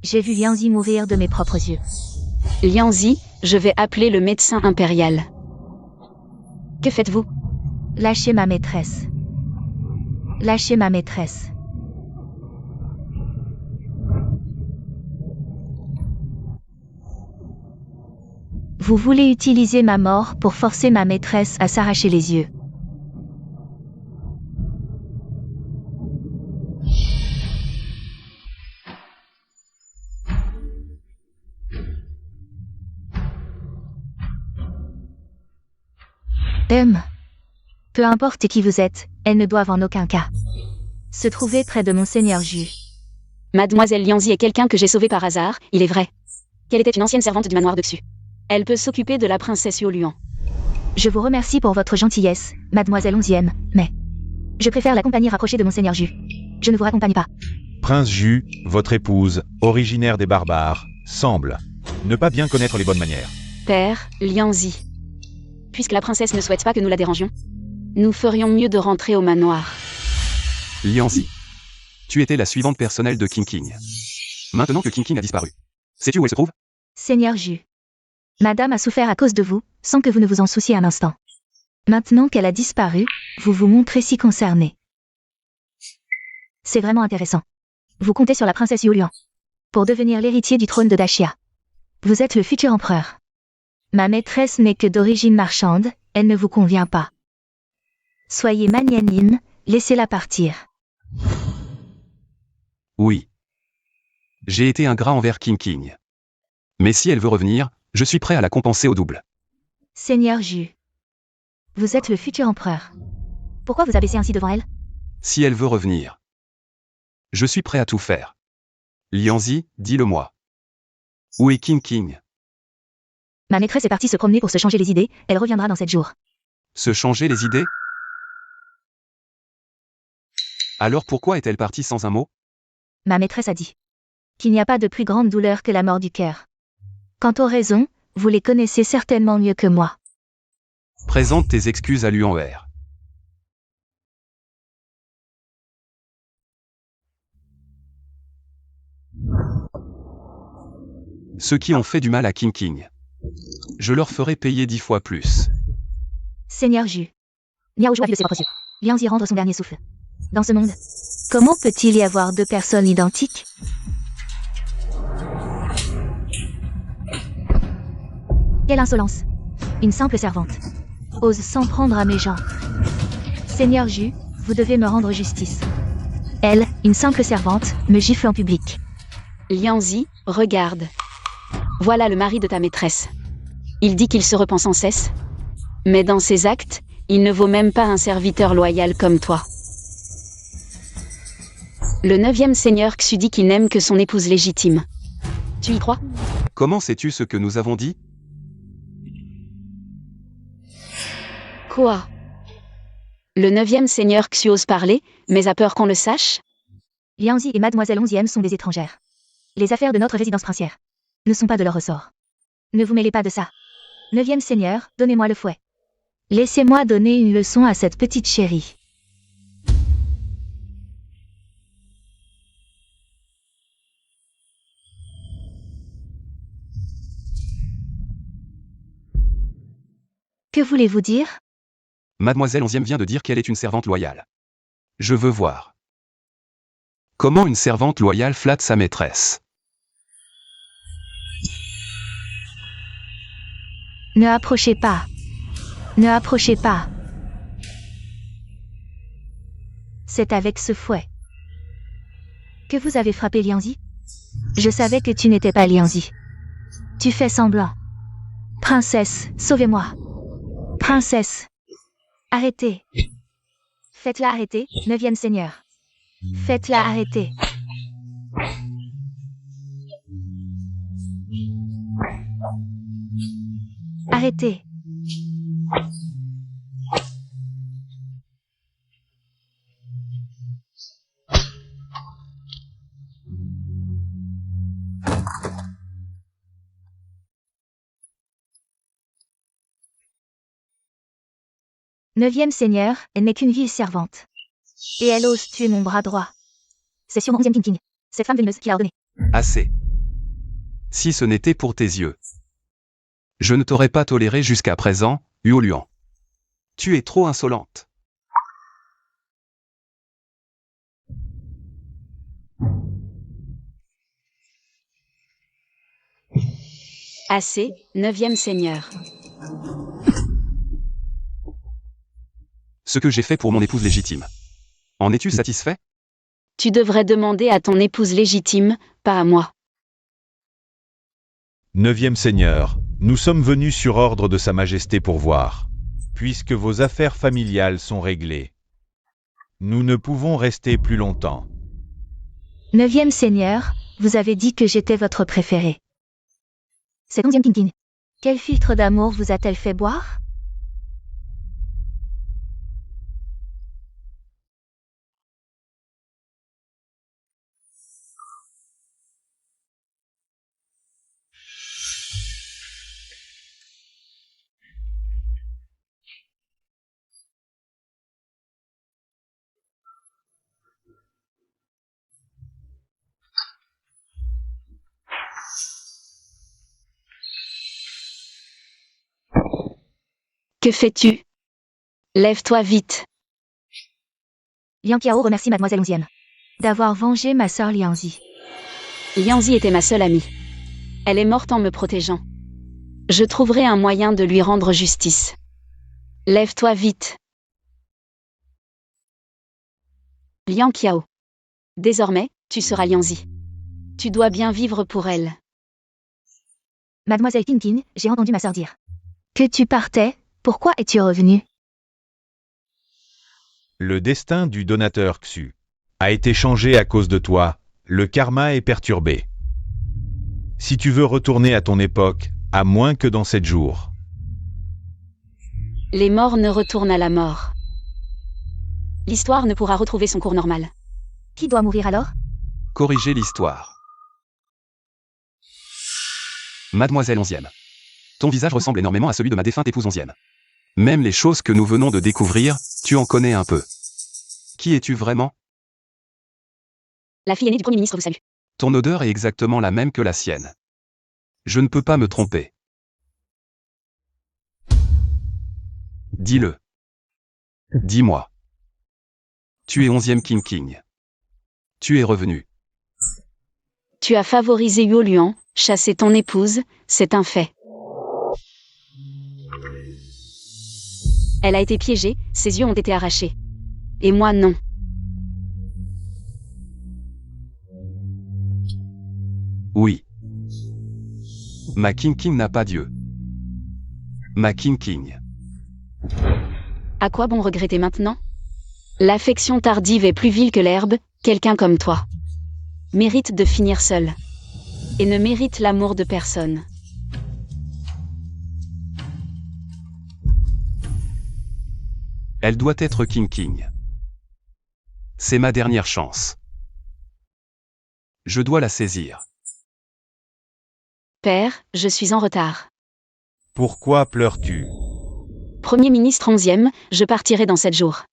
J'ai vu Lianzi mourir de mes propres yeux. Lianzi, je vais appeler le médecin impérial. Que faites-vous? Lâchez ma maîtresse. Lâchez ma maîtresse. Vous voulez utiliser ma mort pour forcer ma maîtresse à s'arracher les yeux. Peu importe qui vous êtes, elles ne doivent en aucun cas se trouver près de mon seigneur Ju. Mademoiselle Lianzi est quelqu'un que j'ai sauvé par hasard, il est vrai. Qu'elle était une ancienne servante du manoir de Xu. Elle peut s'occuper de la princesse Yoluan. Je vous remercie pour votre gentillesse, mademoiselle 11e, mais je préfère la compagnie rapprochée de mon seigneur Ju. Je ne vous raccompagne pas. Prince Ju, votre épouse, originaire des barbares, semble ne pas bien connaître les bonnes manières. Père, Lianzi. Puisque la princesse ne souhaite pas que nous la dérangions, nous ferions mieux de rentrer au manoir. Lianzi. Tu étais la suivante personnelle de King King. Maintenant que King King a disparu, sais-tu où elle se trouve? Seigneur Ju. Madame a souffert à cause de vous, sans que vous ne vous en souciez un instant. Maintenant qu'elle a disparu, vous vous montrez si concerné. C'est vraiment intéressant. Vous comptez sur la princesse Yoluan pour devenir l'héritier du trône de Dashia. Vous êtes le futur empereur. Ma maîtresse n'est que d'origine marchande, elle ne vous convient pas. Soyez magnanime, laissez-la partir. Oui. J'ai été ingrat envers King. Mais si elle veut revenir, je suis prêt à la compenser au double. Seigneur Ju. Vous êtes le futur empereur. Pourquoi vous abaissez ainsi devant elle? Si elle veut revenir. Je suis prêt à tout faire. Lianzi, dis-le-moi. Où est King? Ma maîtresse est partie se promener pour se changer les idées, elle reviendra dans 7 jours. Se changer les idées? Alors pourquoi est-elle partie sans un mot? Ma maîtresse a dit qu'il n'y a pas de plus grande douleur que la mort du cœur. Quant aux raisons, vous les connaissez certainement mieux que moi. Présente tes excuses à l'UNR. Ceux qui ont fait du mal à King. Je leur ferai payer 10 fois plus. Seigneur Ju. Niao Zhu a vu de ses propres yeux. Lianzi rendre son dernier souffle. Dans ce monde, comment peut-il y avoir deux personnes identiques? Quelle insolence! Une simple servante ose s'en prendre à mes gens. Seigneur Ju, vous devez me rendre justice. Elle, une simple servante, me gifle en public. Lianzi, regarde. Voilà le mari de ta maîtresse. Il dit qu'il se repent sans cesse. Mais dans ses actes, il ne vaut même pas un serviteur loyal comme toi. Le 9e seigneur Xu dit qu'il n'aime que son épouse légitime. Tu y crois? Comment sais-tu ce que nous avons dit? Quoi? Le 9e seigneur Xu ose parler, mais a peur qu'on le sache? Lianzi et Mademoiselle 11e sont des étrangères. Les affaires de notre résidence princière ne sont pas de leur ressort. Ne vous mêlez pas de ça. 9e seigneur, donnez-moi le fouet. Laissez-moi donner une leçon à cette petite chérie. Que voulez-vous dire? Mademoiselle 11e vient de dire qu'elle est une servante loyale. Je veux voir. Comment une servante loyale flatte sa maîtresse? Ne approchez pas. Ne approchez pas. C'est avec ce fouet que vous avez frappé Lianzi? Je savais que tu n'étais pas Lianzi. Tu fais semblant. Princesse, sauvez-moi. Princesse. Arrêtez. Faites-la arrêter, 9e seigneur. Faites-la arrêter. Arrêtez. Neuvième seigneur, elle n'est qu'une vieille servante. Et elle ose tuer mon bras droit. C'est sûrement 11e King. Cette femme venimeuse qui l'a ordonné. Assez. Si ce n'était pour tes yeux. Je ne t'aurais pas toléré jusqu'à présent, Huoluan. Tu es trop insolente. Assez, 9e seigneur. Ce que j'ai fait pour mon épouse légitime. En es-tu satisfait? Tu devrais demander à ton épouse légitime, pas à moi. 9e seigneur, nous sommes venus sur ordre de Sa Majesté pour voir. Puisque vos affaires familiales sont réglées, nous ne pouvons rester plus longtemps. Neuvième seigneur, vous avez dit que j'étais votre préféré. C'est 11e King. Quel filtre d'amour vous a-t-elle fait boire? Que fais-tu? Lève-toi vite. Liang Qiao remercie Mademoiselle 11e d'avoir vengé ma sœur Lianzi. Lianzi était ma seule amie. Elle est morte en me protégeant. Je trouverai un moyen de lui rendre justice. Lève-toi vite. Liang Qiao. Désormais, tu seras Lianzi. Tu dois bien vivre pour elle. Mademoiselle Qingqing, j'ai entendu ma sœur dire que tu partais, pourquoi es-tu revenue? Le destin du donateur Xu a été changé à cause de toi, le karma est perturbé. Si tu veux retourner à ton époque, à moins que dans 7 jours. Les morts ne retournent à la mort. L'histoire ne pourra retrouver son cours normal. Qui doit mourir alors? Corriger l'histoire. Mademoiselle 11e. Ton visage ressemble énormément à celui de ma défunte épouse 11e. Même les choses que nous venons de découvrir, tu en connais un peu. Qui es-tu vraiment? La fille aînée du Premier ministre vous salue. Ton odeur est exactement la même que la sienne. Je ne peux pas me tromper. Dis-le. Dis-moi. Tu es 11e Qingqing. Tu es revenu. Tu as favorisé Yuo Luan, chassé ton épouse, c'est un fait. Elle a été piégée, ses yeux ont été arrachés. Et moi non. Oui. Ma Qingqing n'a pas Dieu. Ma Qingqing. À quoi bon regretter maintenant? L'affection tardive est plus vile que l'herbe, quelqu'un comme toi mérite de finir seul. Et ne mérite l'amour de personne. Elle doit être Qingqing. C'est ma dernière chance. Je dois la saisir. Père, je suis en retard. Pourquoi pleures-tu? Premier ministre 11e, je partirai dans 7 jours.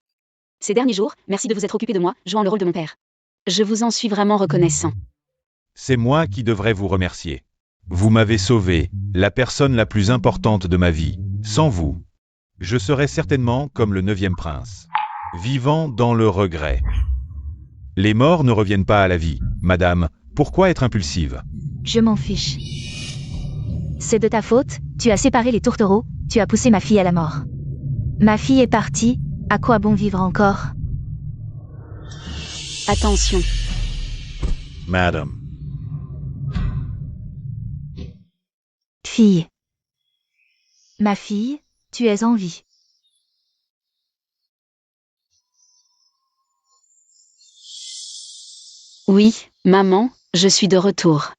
Ces derniers jours, merci de vous être occupé de moi, jouant le rôle de mon père. Je vous en suis vraiment reconnaissant. C'est moi qui devrais vous remercier. Vous m'avez sauvé, la personne la plus importante de ma vie. Sans vous, je serais certainement comme le 9e prince, vivant dans le regret. Les morts ne reviennent pas à la vie. Madame, pourquoi être impulsive? Je m'en fiche. C'est de ta faute, tu as séparé les tourtereaux, tu as poussé ma fille à la mort. Ma fille est partie, à quoi bon vivre encore? Attention. Madame. Fille. Ma fille, tu es en vie. Oui, maman, je suis de retour.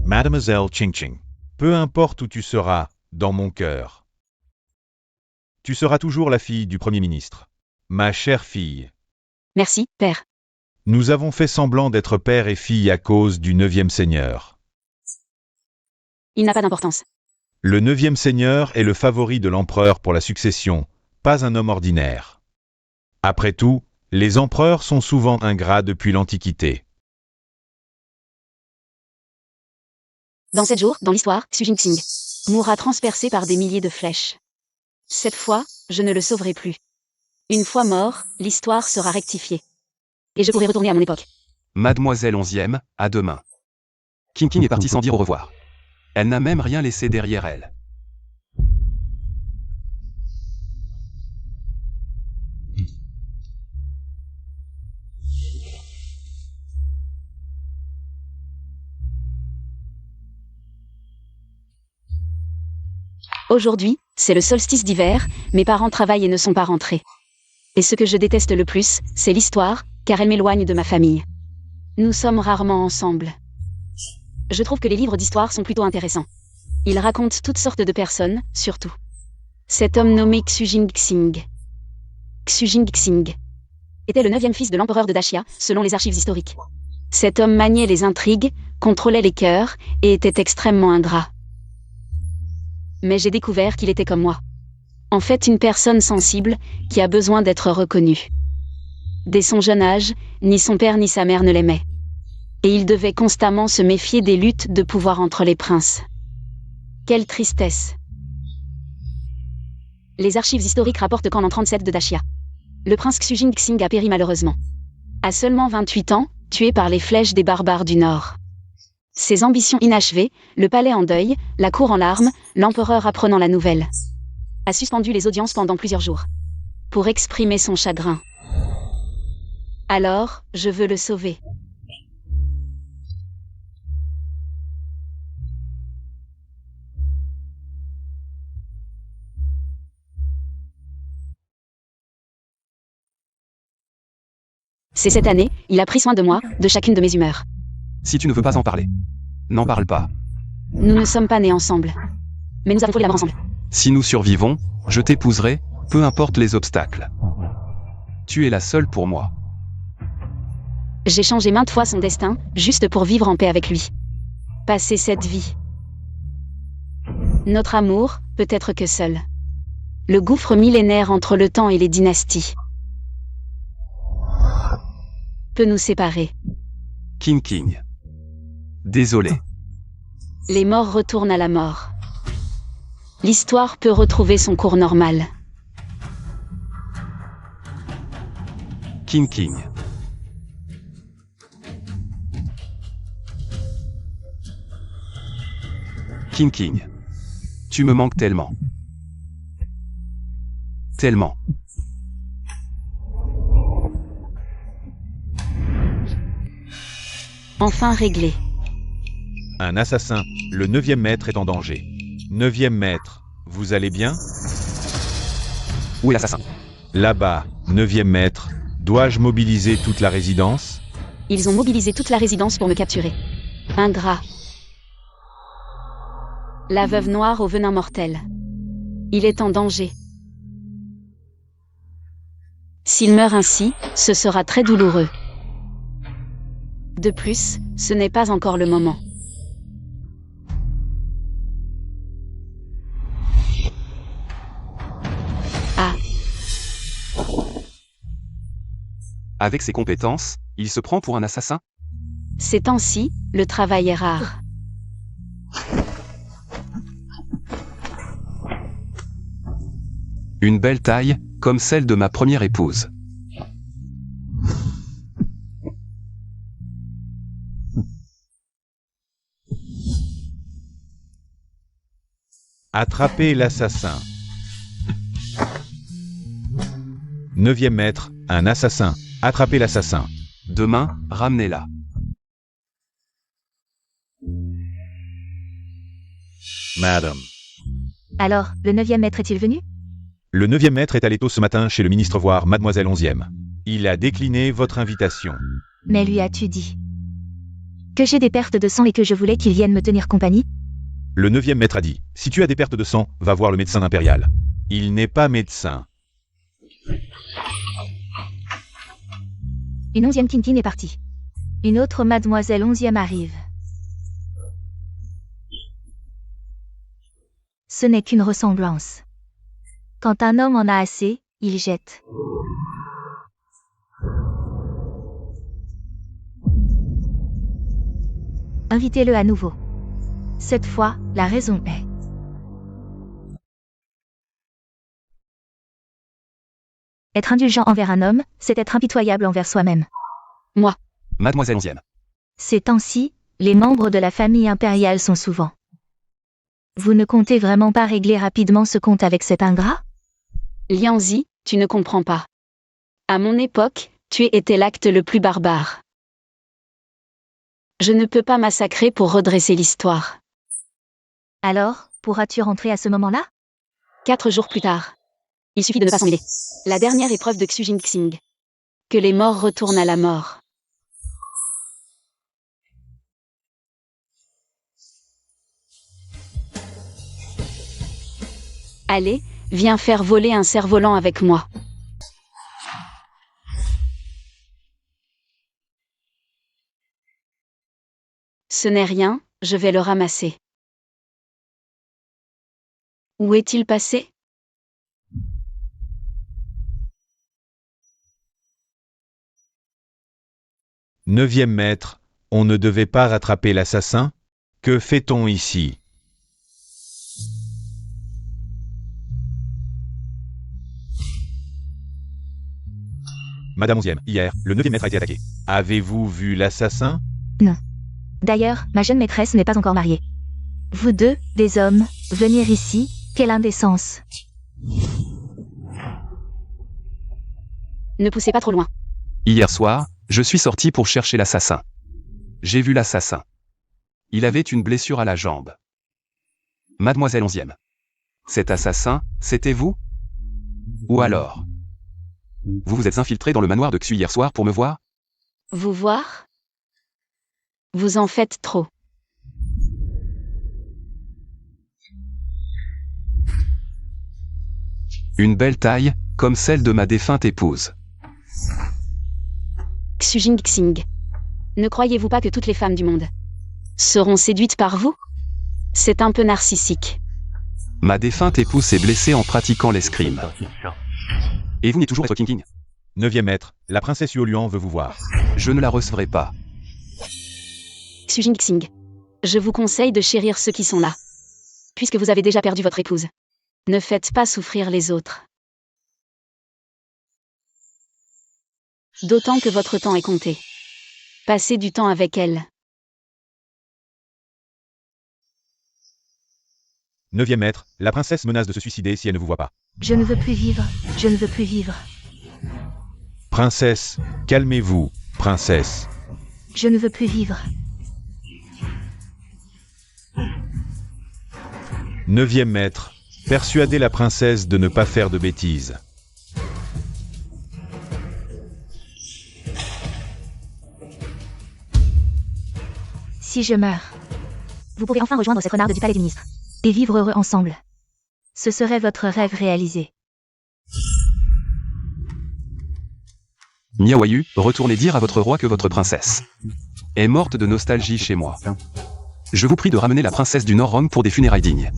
Mademoiselle Qingqing, peu importe où tu seras, dans mon cœur. Tu seras toujours la fille du Premier ministre. Ma chère fille. Merci, père. Nous avons fait semblant d'être père et fille à cause du 9e seigneur. Il n'a pas d'importance. Le 9e seigneur est le favori de l'empereur pour la succession, pas un homme ordinaire. Après tout, les empereurs sont souvent ingrats depuis l'Antiquité. Dans 7 jours, dans l'histoire, Xu Jinping mourra transpercé par des milliers de flèches. Cette fois, je ne le sauverai plus. Une fois mort, l'histoire sera rectifiée. Et je pourrai retourner à mon époque. Mademoiselle 11e, à demain. Qingqing est partie sans dire au revoir. Elle n'a même rien laissé derrière elle. Aujourd'hui, c'est le solstice d'hiver, mes parents travaillent et ne sont pas rentrés. Et ce que je déteste le plus, c'est l'histoire, car elle m'éloigne de ma famille. Nous sommes rarement ensemble. Je trouve que les livres d'histoire sont plutôt intéressants. Ils racontent toutes sortes de personnes, surtout. Cet homme nommé Xu Jinping. Xu Jinping était le 9e fils de l'empereur de Daxia, selon les archives historiques. Cet homme maniait les intrigues, contrôlait les cœurs, et était extrêmement ingrat. Mais j'ai découvert qu'il était comme moi. En fait, une personne sensible, qui a besoin d'être reconnue. Dès son jeune âge, ni son père ni sa mère ne l'aimaient. Et il devait constamment se méfier des luttes de pouvoir entre les princes. Quelle tristesse! Les archives historiques rapportent qu'en l'an 37 de Daxia, le prince Xu Jinping a péri malheureusement. À seulement 28 ans, tué par les flèches des barbares du Nord. Ses ambitions inachevées, le palais en deuil, la cour en larmes, l'empereur apprenant la nouvelle. A suspendu les audiences pendant plusieurs jours. Pour exprimer son chagrin. Alors, je veux le sauver. C'est cette année, il a pris soin de moi, de chacune de mes humeurs. Si tu ne veux pas en parler, n'en parle pas. Nous ne sommes pas nés ensemble. Mais nous avons trouvé la mort ensemble. Si nous survivons, je t'épouserai, peu importe les obstacles. Tu es la seule pour moi. J'ai changé maintes fois son destin, juste pour vivre en paix avec lui. Passer cette vie. Notre amour, peut être que seul. Le gouffre millénaire entre le temps et les dynasties. Peut nous séparer. King. Désolé. Les morts retournent à la mort. L'histoire peut retrouver son cours normal. King. King. Tu me manques tellement. Tellement. Enfin réglé. Un assassin, le 9e maître est en danger. 9e maître, vous allez bien? Où est l'assassin? Là-bas, 9e maître, dois-je mobiliser toute la résidence? Ils ont mobilisé toute la résidence pour me capturer. Ingrat. La veuve noire au venin mortel. Il est en danger. S'il meurt ainsi, ce sera très douloureux. De plus, ce n'est pas encore le moment. Ah. Avec ses compétences, il se prend pour un assassin? Ces temps-ci, le travail est rare. Une belle taille, comme celle de ma première épouse. Attrapez l'assassin. 9e maître, un assassin. Attrapez l'assassin. Demain, ramenez-la. Madame. Alors, le 9e maître est-il venu? Le 9e maître est allé tôt ce matin chez le ministre voir Mademoiselle 11e. Il a décliné votre invitation. Mais lui as-tu dit que j'ai des pertes de sang et que je voulais qu'il vienne me tenir compagnie? Le 9e maître a dit, si tu as des pertes de sang, va voir le médecin impérial. Il n'est pas médecin. Une 11e King est partie. Une autre Mademoiselle 11e arrive. Ce n'est qu'une ressemblance. Quand un homme en a assez, il jette. Invitez-le à nouveau. Cette fois, la raison est. Être indulgent envers un homme, c'est être impitoyable envers soi-même. Moi. Mademoiselle 11e. Ces temps-ci, les membres de la famille impériale sont souvent. Vous ne comptez vraiment pas régler rapidement ce compte avec cet ingrat? Lianzi, tu ne comprends pas. À mon époque, tuer était l'acte le plus barbare. Je ne peux pas massacrer pour redresser l'histoire. Alors, pourras-tu rentrer à ce moment-là? 4 jours plus tard. Il suffit de ne pas s'en mêler. La dernière épreuve de Xu Jinxing. Que les morts retournent à la mort. Allez, viens faire voler un cerf-volant avec moi. Ce n'est rien, je vais le ramasser. Où est-il passé? Neuvième maître, on ne devait pas rattraper l'assassin? Que fait-on ici? Madame 11e, hier, le 9e maître a été attaqué. Avez-vous vu l'assassin? Non. D'ailleurs, ma jeune maîtresse n'est pas encore mariée. Vous deux, des hommes, venir ici, quelle indécence. Ne poussez pas trop loin. Hier soir, je suis sorti pour chercher l'assassin. J'ai vu l'assassin. Il avait une blessure à la jambe. Mademoiselle 11e. Cet assassin, c'était vous? Ou alors? Vous vous êtes infiltré dans le manoir de Xu hier soir pour me voir? Vous voir? Vous en faites trop. Une belle taille, comme celle de ma défunte épouse. Xu Jingxing. Ne croyez-vous pas que toutes les femmes du monde seront séduites par vous? C'est un peu narcissique. Ma défunte épouse s'est blessée en pratiquant l'escrime. Et vous n'êtes toujours être King. 9e maître, la princesse Yuoluan veut vous voir. Je ne la recevrai pas. Xu Jingxing. Je vous conseille de chérir ceux qui sont là. Puisque vous avez déjà perdu votre épouse. Ne faites pas souffrir les autres. D'autant que votre temps est compté. Passez du temps avec elle. 9e maître, la princesse menace de se suicider si elle ne vous voit pas. Je ne veux plus vivre, je ne veux plus vivre. Princesse, calmez-vous, princesse. Je ne veux plus vivre. 9e maître, persuadez la princesse de ne pas faire de bêtises. Si je meurs, vous pourrez enfin rejoindre cette renarde du palais du ministre. Et vivre heureux ensemble. Ce serait votre rêve réalisé. Miaoyu, retournez dire à votre roi que votre princesse est morte de nostalgie chez moi. Je vous prie de ramener la princesse du Nord-Rome pour des funérailles dignes.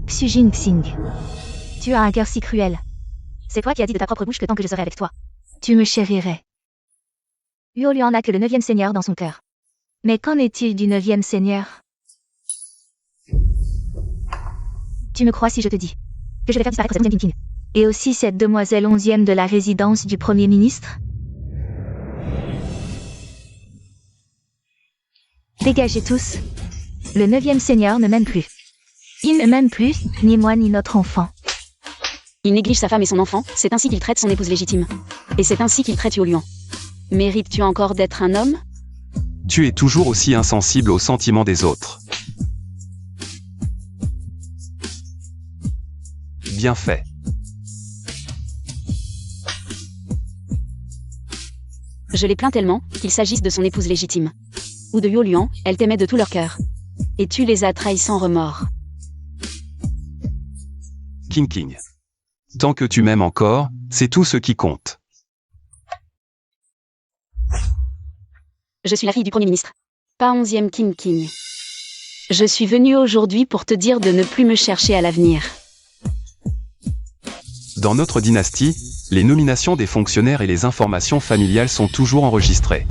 Xu Jingxing. Tu as un cœur si cruel. C'est toi qui as dit de ta propre bouche que tant que je serai avec toi, tu me chérirais. Yuoluan n'a que le 9e seigneur dans son cœur. Mais qu'en est-il du 9e seigneur? Tu me crois si je te dis que je vais faire disparaître cette 11e King. Et aussi cette demoiselle 11e de la résidence du Premier ministre? Dégagez tous. Le 9e seigneur ne m'aime plus. Il ne m'aime plus, ni moi ni notre enfant. Il néglige sa femme et son enfant, c'est ainsi qu'il traite son épouse légitime. Et c'est ainsi qu'il traite Yuoluan. Mérites-tu encore d'être un homme? Tu es toujours aussi insensible aux sentiments des autres. Bien fait. Je l'ai plaint tellement, qu'il s'agisse de son épouse légitime. Ou de Yuoluan, elle t'aimait de tout leur cœur. Et tu les as trahis sans remords. King. Tant que tu m'aimes encore, c'est tout ce qui compte. Je suis la fille du Premier ministre. Pas 11e King. Je suis venue aujourd'hui pour te dire de ne plus me chercher à l'avenir. Dans notre dynastie, les nominations des fonctionnaires et les informations familiales sont toujours enregistrées.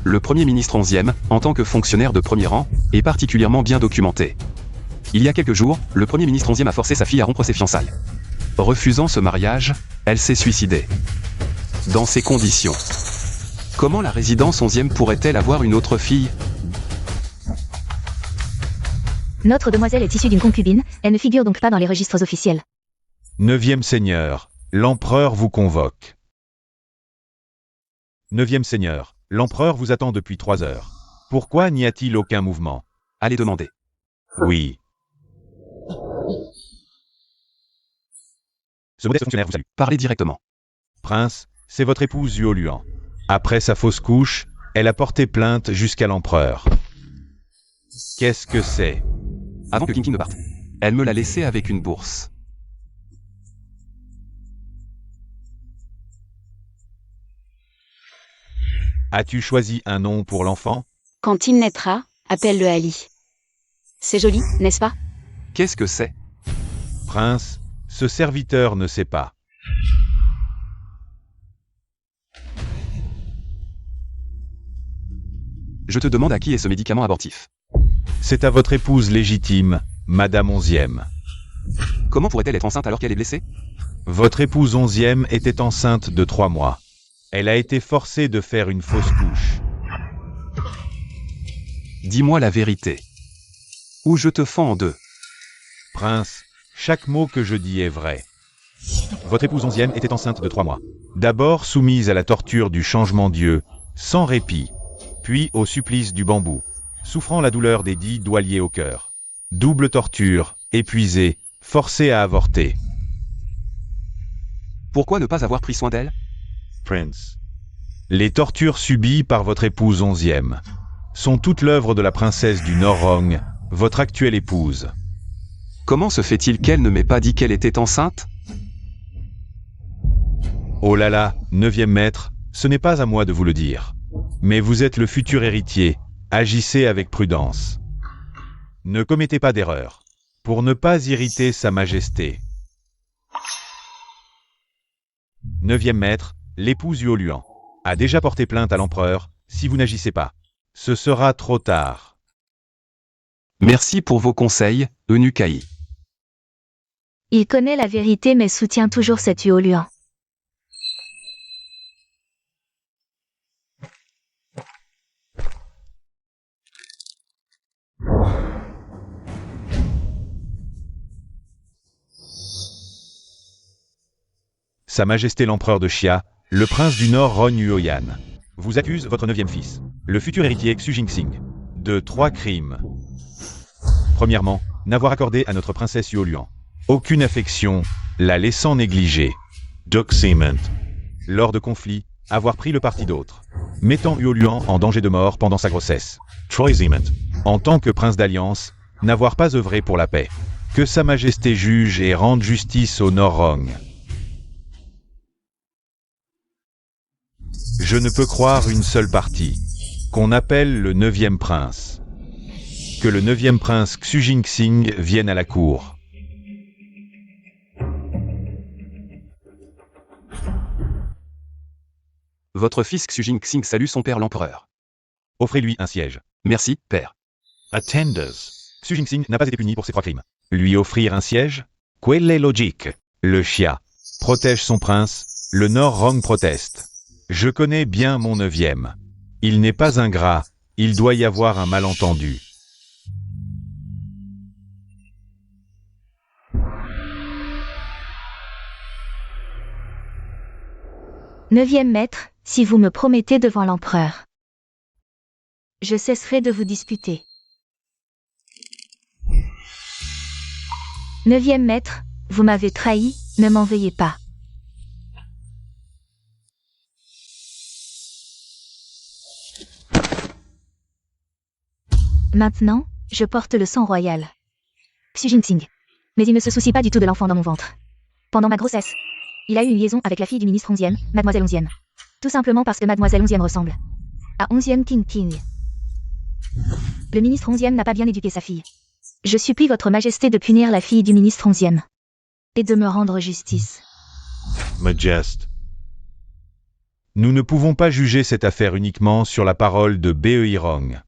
Le Premier ministre 11e, en tant que fonctionnaire de premier rang, est particulièrement bien documenté. Il y a quelques jours, le Premier ministre 11e a forcé sa fille à rompre ses fiançailles. Refusant ce mariage, elle s'est suicidée. Dans ces conditions, comment la résidence 11e pourrait-elle avoir une autre fille? Notre demoiselle est issue d'une concubine, elle ne figure donc pas dans les registres officiels. 9e seigneur, l'empereur vous convoque. 9e seigneur, l'empereur vous attend depuis 3 heures. Pourquoi n'y a-t-il aucun mouvement? Allez demander. Oui. Ce modeste fonctionnaire vous salue. Parlez directement. Prince, c'est votre épouse Yuoluan. Après sa fausse couche, elle a porté plainte jusqu'à l'empereur. Qu'est-ce que c'est? Avant que King ne parte, elle me l'a laissé avec une bourse. As-tu choisi un nom pour l'enfant? Quand il naîtra, appelle-le Ali. C'est joli, n'est-ce pas? Qu'est-ce que c'est? Prince, ce serviteur ne sait pas. Je te demande à qui est ce médicament abortif. C'est à votre épouse légitime, Madame 11e. Comment pourrait-elle être enceinte alors qu'elle est blessée? Votre épouse 11e était enceinte de 3 mois. Elle a été forcée de faire une fausse couche. Dis-moi la vérité. Ou je te fends en deux. Prince, chaque mot que je dis est vrai. Votre épouse 11e était enceinte de 3 mois. D'abord soumise à la torture du changement d'yeux, sans répit, puis au supplice du bambou, souffrant la douleur des 10 doigts liés au cœur. Double torture, épuisée, forcée à avorter. Pourquoi ne pas avoir pris soin d'elle? Prince. Les tortures subies par votre épouse 11e sont toute l'œuvre de la princesse du Norrong, votre actuelle épouse. Comment se fait-il qu'elle ne m'ait pas dit qu'elle était enceinte? Oh là là, 9e maître, ce n'est pas à moi de vous le dire. Mais vous êtes le futur héritier, agissez avec prudence. Ne commettez pas d'erreur, pour ne pas irriter sa majesté. 9e maître, l'épouse Yuoluan a déjà porté plainte à l'empereur. Si vous n'agissez pas, ce sera trop tard. Merci pour vos conseils, Eunukaï. Il connaît la vérité mais soutient toujours cet Yuoluan. Sa Majesté l'empereur de Xia, le prince du Nord Ron Yuoyan, vous accuse votre 9e fils, le futur héritier Xu Jingxing, de 3 crimes. Premièrement, n'avoir accordé à notre princesse Yuoluan aucune affection, la laissant négliger. Lors de conflits, avoir pris le parti d'autres, mettant Yuoluan en danger de mort pendant sa grossesse. En tant que prince d'alliance, n'avoir pas œuvré pour la paix. Que sa Majesté juge et rende justice au Norrong. Je ne peux croire une seule partie, qu'on appelle le 9e prince. Que le 9e prince Xu Jingxing vienne à la cour. Votre fils Xu Jingxing salue son père l'empereur. Offrez-lui un siège. Merci, père. Xu Jingxing n'a pas été puni pour ses 3 crimes. Lui offrir un siège? Quelle est logique? Le Xia protège son prince, le Norrong proteste. Je connais bien mon 9e. Il n'est pas ingrat, il doit y avoir un malentendu. Neuvième maître, si vous me promettez devant l'empereur, je cesserai de vous disputer. 9e maître, vous m'avez trahi, ne m'en veuillez pas. Maintenant, je porte le sang royal. Xu Jingxing. Mais il ne se soucie pas du tout de l'enfant dans mon ventre. Pendant ma grossesse, il a eu une liaison avec la fille du ministre 11e, Mademoiselle 11e. Tout simplement parce que Mademoiselle 11e ressemble à 11e King. Le ministre 11e n'a pas bien éduqué sa fille. Je supplie votre majesté de punir la fille du ministre 11e. Et de me rendre justice. Majesté. Nous ne pouvons pas juger cette affaire uniquement sur la parole de Beirong.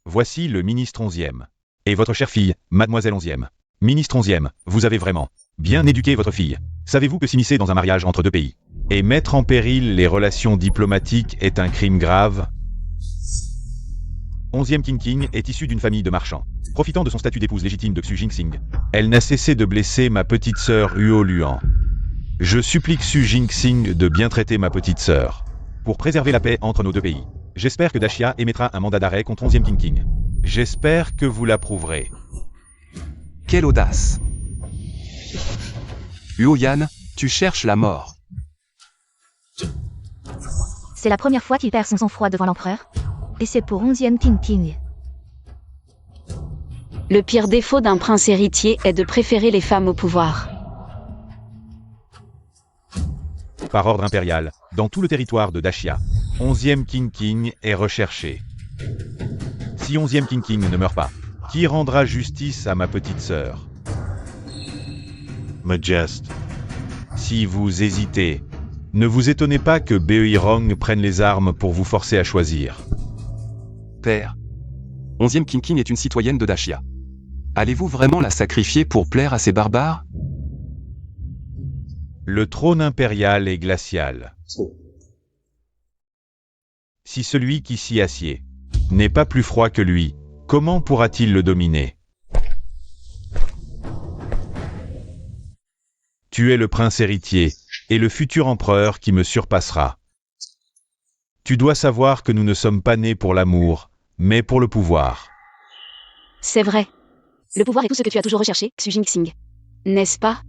Voici le ministre 11e. Et votre chère fille, Mademoiselle 11e. Ministre 11e, vous avez vraiment bien éduqué votre fille. Savez-vous que s'immiscer dans un mariage entre 2 pays et mettre en péril les relations diplomatiques est un crime grave? 11e King est issue d'une famille de marchands. Profitant de son statut d'épouse légitime de Xu Jingxing, elle n'a cessé de blesser ma petite sœur Yuoluan. Je supplie Xu Jingxing de bien traiter ma petite sœur. Pour préserver la paix entre nos 2 pays. J'espère que Daxia émettra un mandat d'arrêt contre 11e King. J'espère que vous l'approuverez. Quelle audace! Yuoyan, tu cherches la mort. C'est la première fois qu'il perd son sang-froid devant l'empereur. Et c'est pour 11e King. Le pire défaut d'un prince héritier est de préférer les femmes au pouvoir. Par ordre impérial, dans tout le territoire de Daxia, 11e King est recherché. Si 11e King ne meurt pas, qui rendra justice à ma petite sœur? Majesté. Si vous hésitez, ne vous étonnez pas que Beirong prenne les armes pour vous forcer à choisir. Père. 11e King est une citoyenne de Daxia. Allez-vous vraiment la sacrifier pour plaire à ces barbares? Le trône impérial est glacial. Si celui qui s'y assied n'est pas plus froid que lui. Comment pourra-t-il le dominer? Tu es le prince héritier, et le futur empereur qui me surpassera. Tu dois savoir que nous ne sommes pas nés pour l'amour, mais pour le pouvoir. C'est vrai. Le pouvoir est tout ce que tu as toujours recherché, Xu Jingxing. N'est-ce pas?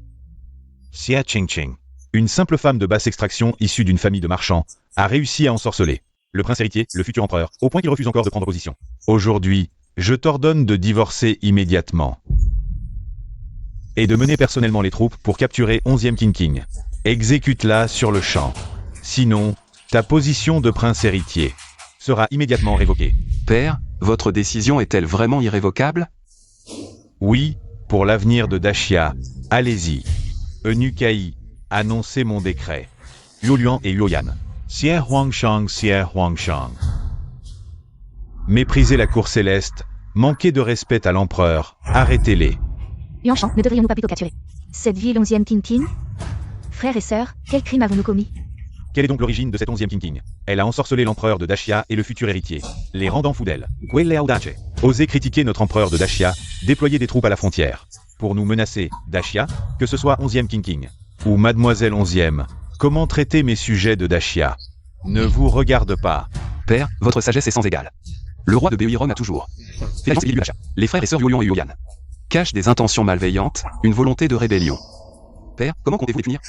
Xia Qingqing, une simple femme de basse extraction issue d'une famille de marchands, a réussi à ensorceler le prince héritier, le futur empereur, au point qu'il refuse encore de prendre position. Aujourd'hui, je t'ordonne de divorcer immédiatement. Et de mener personnellement les troupes pour capturer 11e King. Exécute-la sur le champ. Sinon, ta position de prince héritier sera immédiatement révoquée. Père, votre décision est-elle vraiment irrévocable? Oui, pour l'avenir de Dashia, allez-y. Eunuch, annoncez mon décret. Luoluan et Luoyan. Xie Huangshang. Méprisez la cour céleste, manquez de respect à l'empereur, arrêtez-les. Yuanshan, ne devrions-nous pas plutôt capturer cette ville 11e King? Frères et sœurs, quel crime avons-nous commis? Quelle est donc l'origine de cette 11e King? Elle a ensorcelé l'empereur de Dashia et le futur héritier, les rendant fous d'elle. Osez critiquer notre empereur de Dashia, déployer des troupes à la frontière. Pour nous menacer, Dashia, que ce soit 11e King, ou Mademoiselle 11e, comment traiter mes sujets de Dashia? Ne vous regarde pas. Père, votre sagesse est sans égale. Le roi de Beoiron a toujours fait la civile du Dashia. Les frères et sœurs Luoluan et Luoyan cachent des intentions malveillantes, une volonté de rébellion. Père, comment comptez-vous les punir?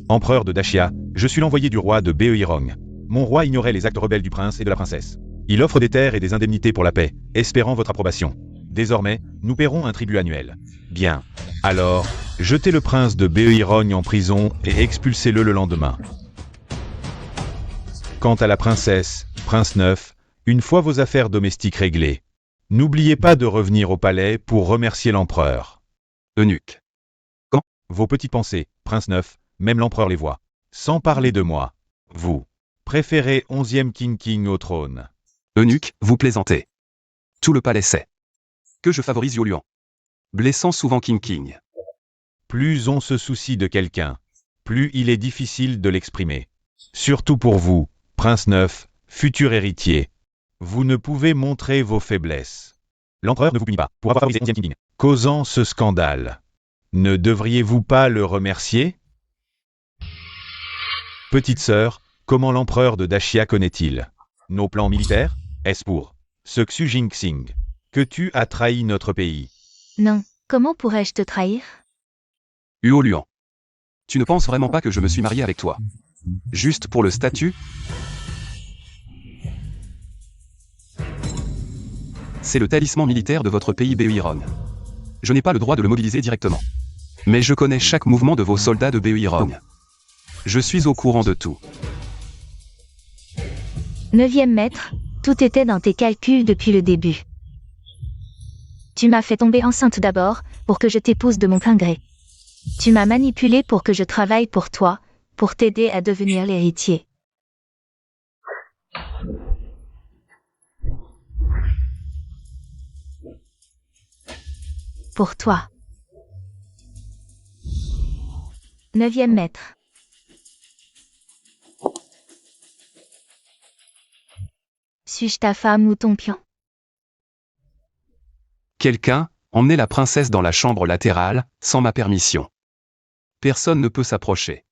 Empereur de Dashia, je suis l'envoyé du roi de Beoirong. Mon roi ignorait les actes rebelles du prince et de la princesse. Il offre des terres et des indemnités pour la paix, espérant votre approbation. Désormais, nous paierons un tribut annuel. Bien. Alors, jetez le prince de Beoirong en prison et expulsez-le le lendemain. Quant à la princesse, prince neuf, une fois vos affaires domestiques réglées, n'oubliez pas de revenir au palais pour remercier l'empereur. Eunuque. Vos petites pensées, prince neuf, même l'empereur les voit. Sans parler de moi. Vous préférez 11e King au trône. Eunuque, vous plaisantez. Tout le palais sait que je favorise Luoluan, blessant souvent King. Plus on se soucie de quelqu'un, plus il est difficile de l'exprimer. Surtout pour vous, prince neuf, futur héritier. Vous ne pouvez montrer vos faiblesses. L'empereur ne vous punit pas pour avoir favorisé 11e King. Causant ce scandale. Ne devriez-vous pas le remercier? Petite sœur, comment l'empereur de Dashia connaît-il nos plans militaires? Est-ce pour ce Xu Jingxing que tu as trahi notre pays? Non, comment pourrais-je te trahir? Luoluan. Tu ne penses vraiment pas que je me suis marié avec toi? Juste pour le statut? C'est le talisman militaire de votre pays Beoiron. Je n'ai pas le droit de le mobiliser directement. Mais je connais chaque mouvement de vos soldats de Beoiron. Je suis au courant de tout. 9e maître, tout était dans tes calculs depuis le début. Tu m'as fait tomber enceinte d'abord, pour que je t'épouse de mon plein gré. Tu m'as manipulé pour que je travaille pour toi, pour t'aider à devenir l'héritier. Pour toi. 9e maître. Suis-je ta femme ou ton pion? Quelqu'un, emmenez la princesse dans la chambre latérale, sans ma permission. Personne ne peut s'approcher.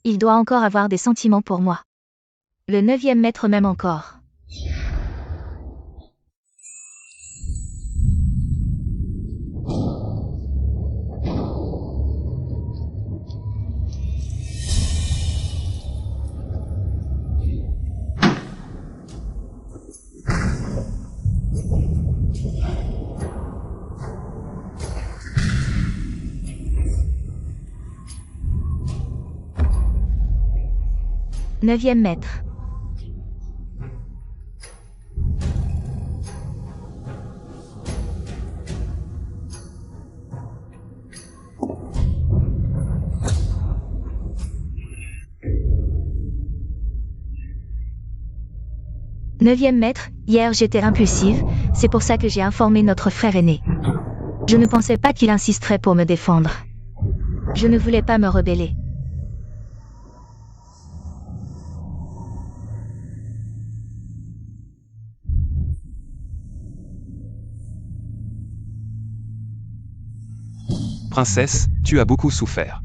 Il doit encore avoir des sentiments pour moi. Le 9e maître m'aime encore. Neuvième maître. Neuvième maître, hier j'étais impulsive, c'est pour ça que j'ai informé notre frère aîné. Je ne pensais pas qu'il insisterait pour me défendre. Je ne voulais pas me rebeller. Princesse, tu as beaucoup souffert.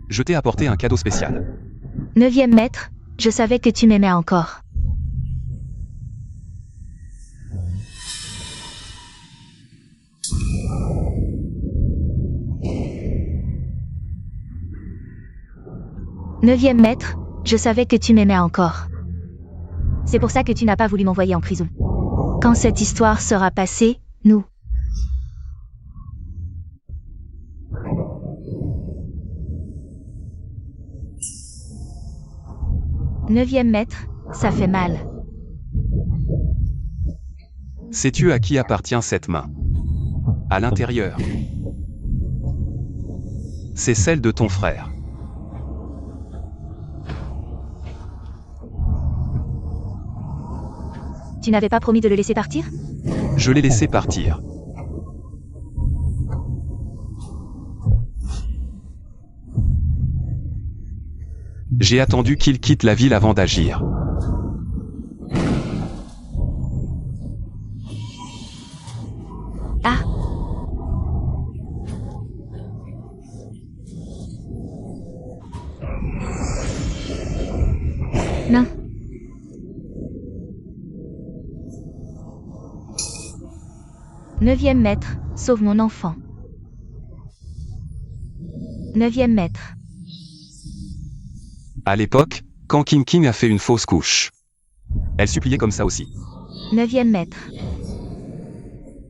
Je t'ai apporté un cadeau spécial. 9e maître, je savais que tu m'aimais encore. Neuvième maître, je savais que tu m'aimais encore. C'est pour ça que tu n'as pas voulu m'envoyer en prison. Quand cette histoire sera passée, nous. Neuvième maître, ça fait mal. Sais-tu à qui appartient cette main? À l'intérieur. C'est celle de ton frère. Tu n'avais pas promis de le laisser partir? Je l'ai laissé partir. J'ai attendu qu'il quitte la ville avant d'agir. Ah! Non. Neuvième maître, sauve mon enfant. Neuvième maître. À l'époque, quand King a fait une fausse couche, elle suppliait comme ça aussi. Neuvième maître.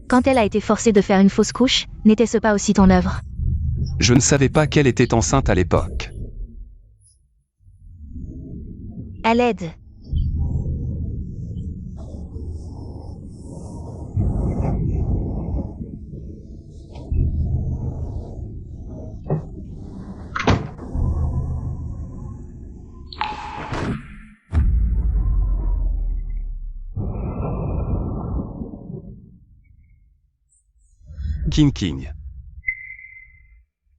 Quand elle a été forcée de faire une fausse couche, n'était-ce pas aussi ton œuvre? Je ne savais pas qu'elle était enceinte à l'époque. À l'aide. King.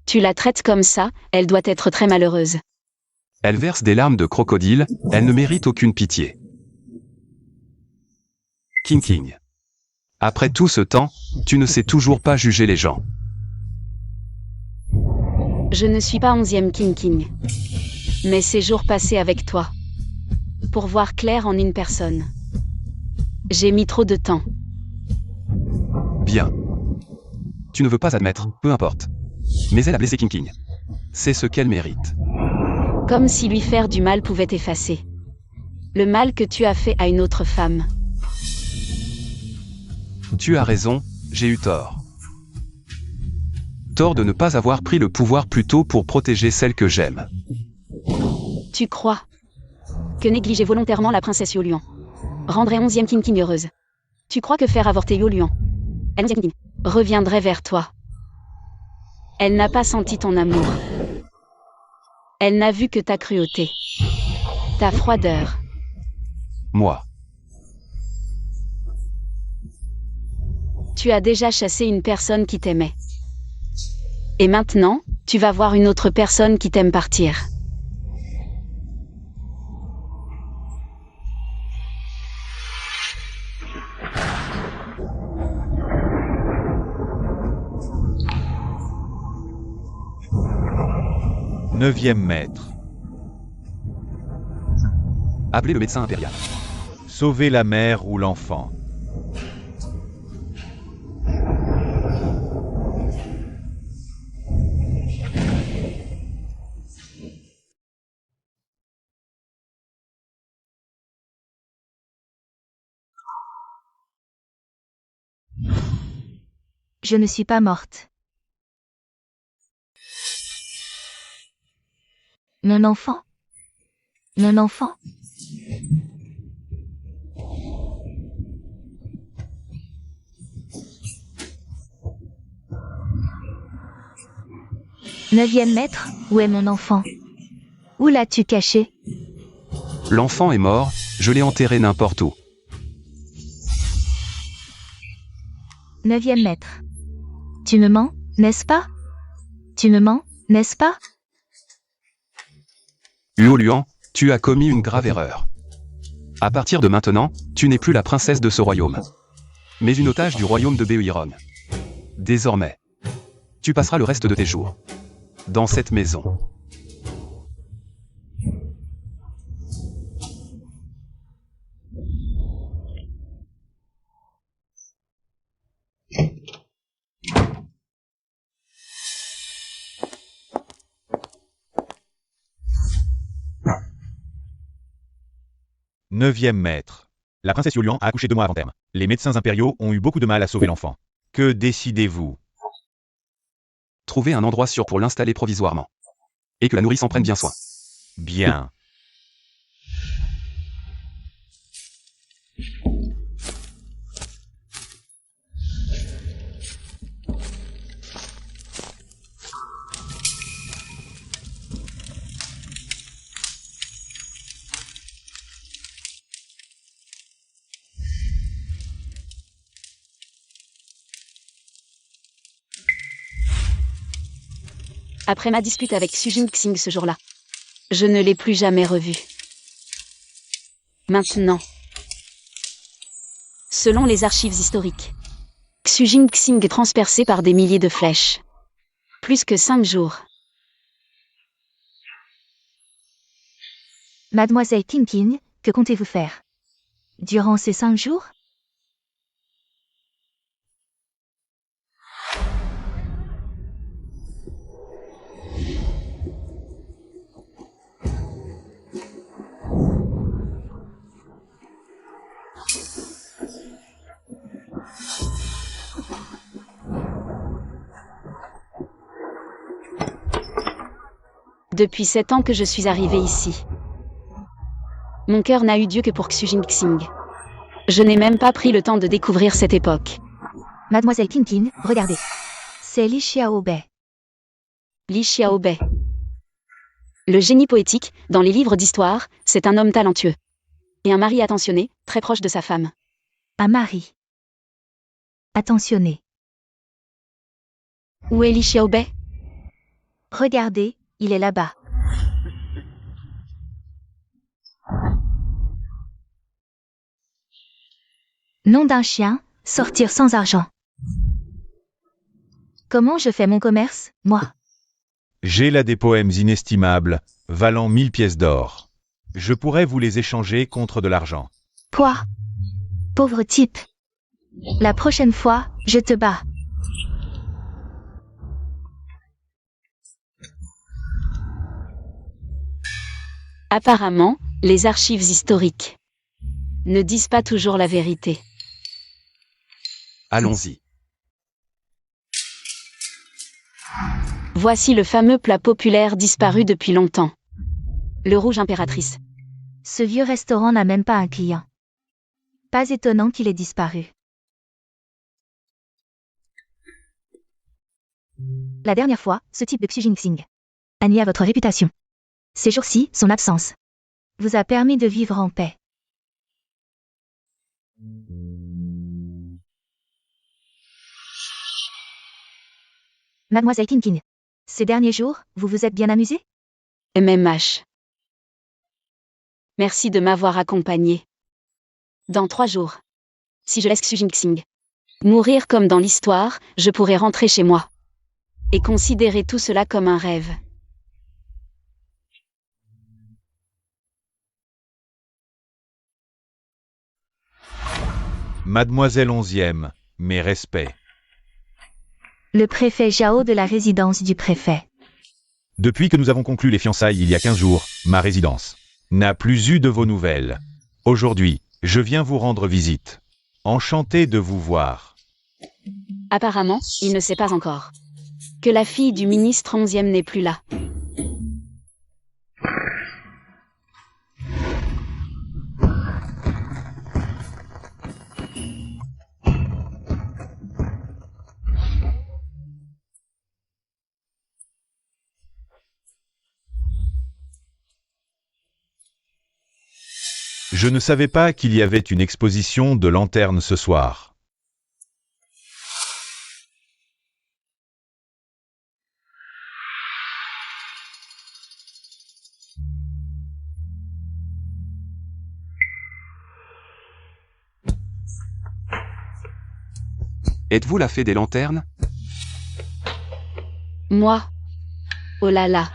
Tu la traites comme ça, elle doit être très malheureuse. Elle verse des larmes de crocodile, elle ne mérite aucune pitié. King. Après tout ce temps, tu ne sais toujours pas juger les gens. Je ne suis pas 11e King. Mais ces jours passés avec toi. Pour voir clair en une personne. J'ai mis trop de temps. Bien. Tu ne veux pas admettre, peu importe. Mais elle a blessé King. C'est ce qu'elle mérite. Comme si lui faire du mal pouvait effacer le mal que tu as fait à une autre femme. Tu as raison, j'ai eu tort. Tort de ne pas avoir pris le pouvoir plus tôt pour protéger celle que j'aime. Tu crois que négliger volontairement la princesse Yoluan rendrait 11e King heureuse? Tu crois que faire avorter Yoluan, elle 11e King, reviendrait vers toi? Elle n'a pas senti ton amour. Elle n'a vu que ta cruauté, ta froideur. Moi. Tu as déjà chassé une personne qui t'aimait. Et maintenant, tu vas voir une autre personne qui t'aime partir. Neuvième maître. Appelez le médecin impérial. Sauver la mère ou l'enfant. Je ne suis pas morte. Mon enfant. Mon enfant. Neuvième maître, où est mon enfant? Où l'as-tu caché? L'enfant est mort, je l'ai enterré n'importe où. Neuvième maître. Tu me mens, n'est-ce pas? Tu me mens, n'est-ce pas? Yoluan, tu as commis une grave erreur. À partir de maintenant, tu n'es plus la princesse de ce royaume, mais une otage du royaume de Behuiron. Désormais, Tu passeras le reste de tes jours dans cette maison. Neuvième maître. La princesse Yolian a accouché 2 mois avant terme. Les médecins impériaux ont eu beaucoup de mal à sauver l'enfant. Que décidez-vous? Trouver un endroit sûr pour l'installer provisoirement. Et que la nourrice en prenne bien soin. Bien. Après ma dispute avec Xu Jingxing ce jour-là, je ne l'ai plus jamais revu. Maintenant, selon les archives historiques, Xu Jingxing est transpercé par des milliers de flèches. Plus que 5 jours. Mademoiselle Tinkin, que comptez-vous faire durant ces 5 jours? Depuis 7 ans que je suis arrivée ici. Mon cœur n'a eu Dieu que pour Xu Jingxing. Je n'ai même pas pris le temps de découvrir cette époque. Mademoiselle Tinkin, regardez. C'est Li Xiaobei. Li Xiaobei. Le génie poétique, dans les livres d'histoire, c'est un homme talentueux. Et un mari attentionné, très proche de sa femme. Un mari. Attentionné. Où est Li Xiaobei? Regardez, il est là-bas. Nom d'un chien, sortir sans argent. Comment je fais mon commerce, moi? J'ai là des poèmes inestimables, valant 1000 pièces d'or. Je pourrais vous les échanger contre de l'argent. Quoi? Pauvre type. La prochaine fois, je te bats. Apparemment, les archives historiques ne disent pas toujours la vérité. Allons-y. Voici le fameux plat populaire disparu depuis longtemps. Le rouge impératrice. Ce vieux restaurant n'a même pas un client. Pas étonnant qu'il ait disparu. La dernière fois, ce type de Xu Jingxing a nié à votre réputation. Ces jours-ci, son absence vous a permis de vivre en paix. Mademoiselle Tinkin, ces derniers jours, vous vous êtes bien amusée? MMH. Merci de m'avoir accompagné. Dans 3 jours, si je laisse Xu Jingxing mourir comme dans l'histoire, je pourrai rentrer chez moi et considérer tout cela comme un rêve. Mademoiselle 11e, mes respects. Le préfet Zhao de la résidence du préfet. Depuis que nous avons conclu les fiançailles il y a 15 jours, ma résidence n'a plus eu de vos nouvelles. Aujourd'hui, je viens vous rendre visite. Enchanté de vous voir. Apparemment, il ne sait pas encore que la fille du ministre 11e n'est plus là. Je ne savais pas qu'il y avait une exposition de lanternes ce soir. Êtes-vous la fée des lanternes? Moi. Oh là là.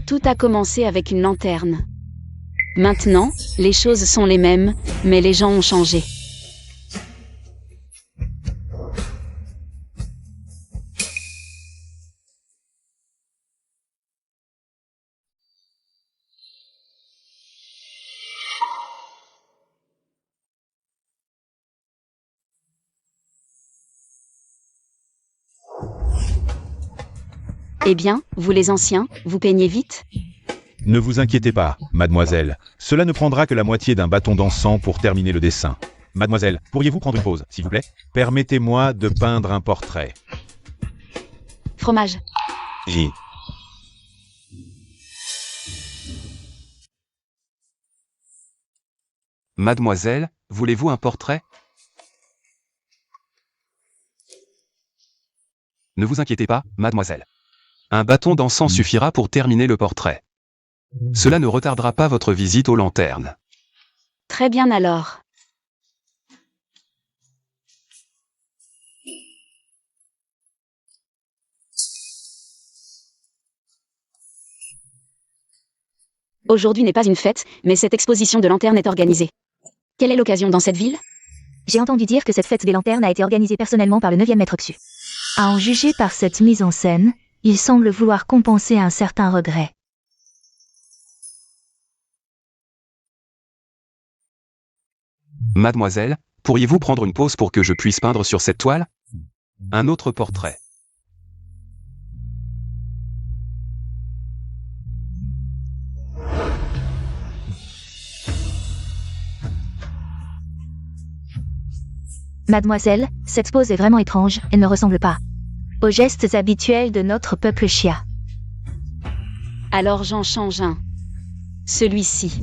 Tout a commencé avec une lanterne. Maintenant, les choses sont les mêmes, mais les gens ont changé. Eh bien, vous les anciens, vous peignez vite? Ne vous inquiétez pas, mademoiselle. Cela ne prendra que la moitié d'un bâton d'encens pour terminer le dessin. Mademoiselle, pourriez-vous prendre une pause, s'il vous plaît? Permettez-moi de peindre un portrait. Fromage. Et... Mademoiselle, voulez-vous un portrait? Ne vous inquiétez pas, mademoiselle. Un bâton d'encens suffira pour terminer le portrait. Cela ne retardera pas votre visite aux lanternes. Très bien alors. Aujourd'hui n'est pas une fête, mais cette exposition de lanternes est organisée. Quelle est l'occasion dans cette ville? J'ai entendu dire que cette fête des lanternes a été organisée personnellement par le 9e maître Xu. À en juger par cette mise en scène, il semble vouloir compenser un certain regret. Mademoiselle, pourriez-vous prendre une pause pour que je puisse peindre sur cette toile? Un autre portrait. Mademoiselle, cette pose est vraiment étrange, elle ne ressemble pas aux gestes habituels de notre peuple Xia. Alors j'en change un. Celui-ci.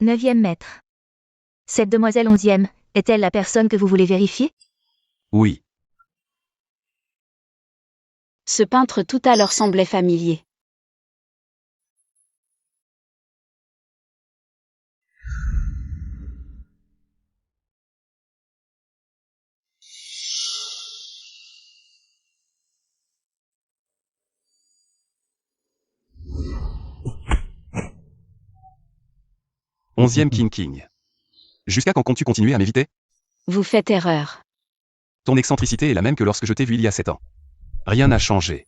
Neuvième maître. Cette demoiselle 11e, est-elle la personne que vous voulez vérifier? Oui. Ce peintre tout à l'heure semblait familier. Onzième King. Jusqu'à quand comptes-tu continuer à m'éviter? Vous faites erreur. Ton excentricité est la même que lorsque je t'ai vu il y a 7 ans. Rien n'a changé.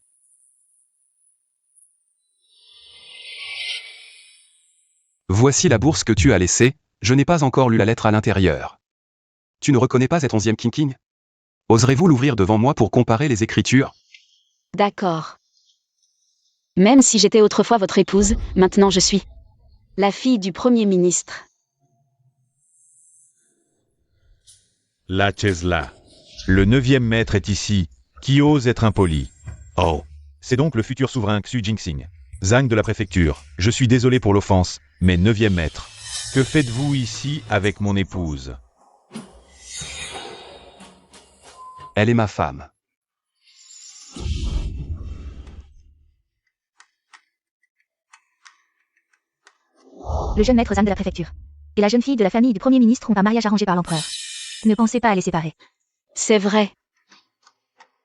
Voici la bourse que tu as laissée, je n'ai pas encore lu la lettre à l'intérieur. Tu ne reconnais pas cet 11e King? Oserez-vous l'ouvrir devant moi pour comparer les écritures? D'accord. Même si j'étais autrefois votre épouse, maintenant je suis la fille du Premier ministre. La Chesla. Le 9e maître est ici. Qui ose être impoli? Oh. C'est donc le futur souverain Xu Jingxing. Zhang de la préfecture. Je suis désolé pour l'offense, mais 9e maître. Que faites-vous ici avec mon épouse? Elle est ma femme. Le jeune maître Zhang de la préfecture et la jeune fille de la famille du Premier ministre ont un mariage arrangé par l'empereur. Ne pensez pas à les séparer. C'est vrai.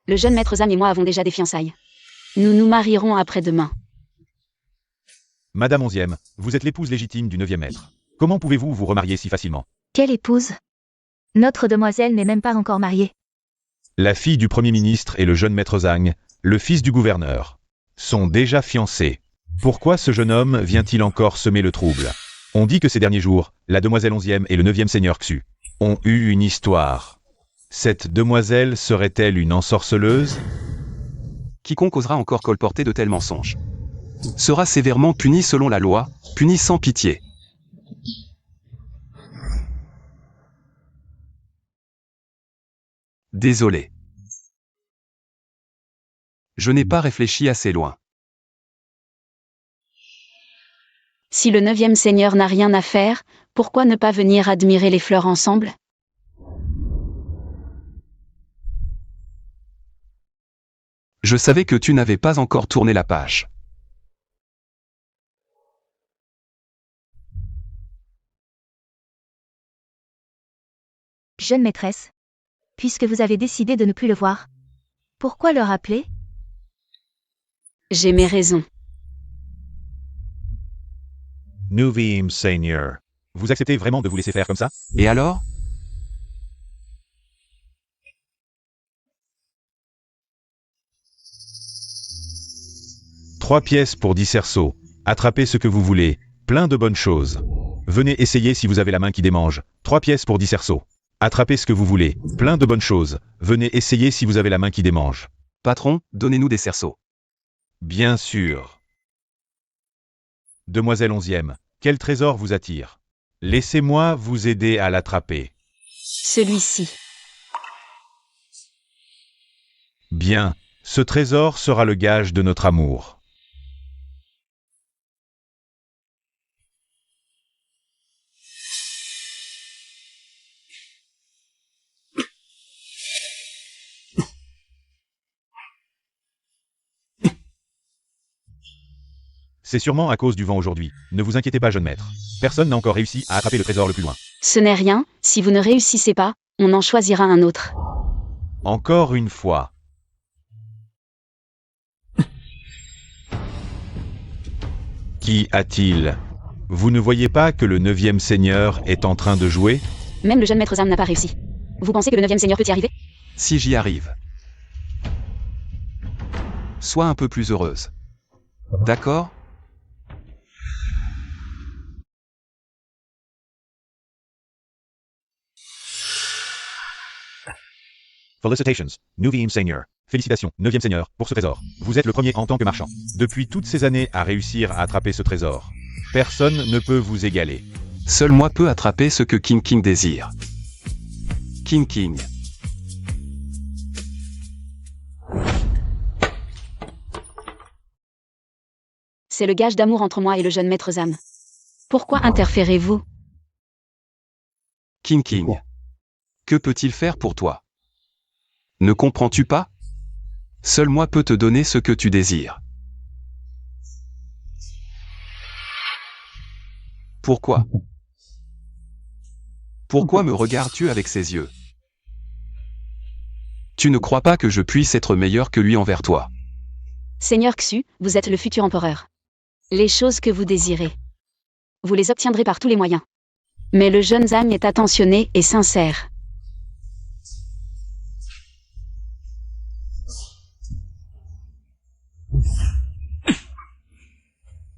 Le jeune maître Zhang et moi avons déjà des fiançailles. Nous nous marierons après-demain. Madame 11e, vous êtes l'épouse légitime du 9e maître. Comment pouvez-vous vous remarier si facilement? Quelle épouse? Notre demoiselle n'est même pas encore mariée. La fille du Premier ministre et le jeune maître Zhang, le fils du gouverneur, sont déjà fiancés. Pourquoi ce jeune homme vient-il encore semer le trouble? On dit que ces derniers jours, la demoiselle 11e et le 9e seigneur Xu ont eu une histoire. Cette demoiselle serait-elle une ensorceleuse? Quiconque osera encore colporter de tels mensonges sera sévèrement puni selon la loi, puni sans pitié. Désolé. Je n'ai pas réfléchi assez loin. Si le 9e seigneur n'a rien à faire, pourquoi ne pas venir admirer les fleurs ensemble? Je savais que tu n'avais pas encore tourné la page. Jeune maîtresse. Puisque vous avez décidé de ne plus le voir, pourquoi le rappeler? J'ai mes raisons. Nuvim Seigneur. Vous acceptez vraiment de vous laisser faire comme ça? Et alors? Trois pièces pour 10 cerceaux. Attrapez ce que vous voulez. Plein de bonnes choses. Venez essayer si vous avez la main qui démange. 3 pièces pour 10 cerceaux. Attrapez ce que vous voulez. Plein de bonnes choses. Venez essayer si vous avez la main qui démange. Patron, donnez-nous des cerceaux. Bien sûr. Demoiselle 11e, quel trésor vous attire? Laissez-moi vous aider à l'attraper. Celui-ci. Bien, ce trésor sera le gage de notre amour. C'est sûrement à cause du vent aujourd'hui. Ne vous inquiétez pas, jeune maître. Personne n'a encore réussi à attraper le trésor le plus loin. Ce n'est rien, si vous ne réussissez pas, on en choisira un autre. Encore une fois. Qui a-t-il? Vous ne voyez pas que le 9e seigneur est en train de jouer? Même le jeune maître Zam n'a pas réussi. Vous pensez que le 9e seigneur peut y arriver? Si j'y arrive. Sois un peu plus heureuse. D'accord? Felicitations, Nuvim Seigneur. Félicitations, 9e seigneur, pour ce trésor. Vous êtes le premier en tant que marchand. Depuis toutes ces années à réussir à attraper ce trésor. Personne ne peut vous égaler. Seul moi peux attraper ce que King King désire. King King. C'est le gage d'amour entre moi et le jeune maître Zam. Pourquoi interférez-vous? King King. Que peut-il faire pour toi? Ne comprends-tu pas? Seul moi peux te donner ce que tu désires. Pourquoi? Pourquoi me regardes-tu avec ces yeux? Tu ne crois pas que je puisse être meilleur que lui envers toi? Seigneur Xu, vous êtes le futur empereur. Les choses que vous désirez, vous les obtiendrez par tous les moyens. Mais le jeune Zam est attentionné et sincère.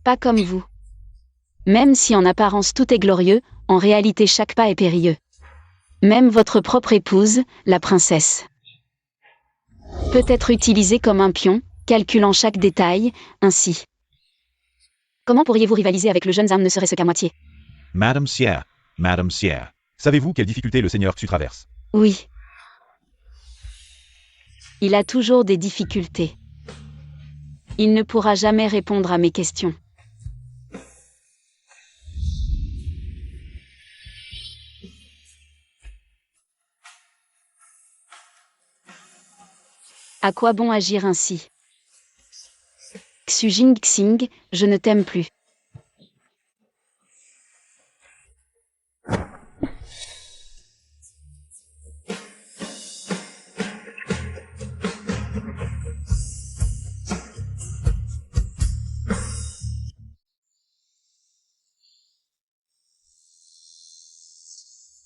Pas comme vous. Même si en apparence tout est glorieux, en réalité chaque pas est périlleux. Même votre propre épouse, la princesse, peut être utilisée comme un pion, calculant chaque détail, ainsi. Comment pourriez-vous rivaliser avec le jeune Zam ne serait-ce qu'à moitié? Madame Sier, savez-vous quelles difficultés le seigneur Xu traverse? Oui. Il a toujours des difficultés. Il ne pourra jamais répondre à mes questions. À quoi bon agir ainsi? Xu Jingxing, je ne t'aime plus.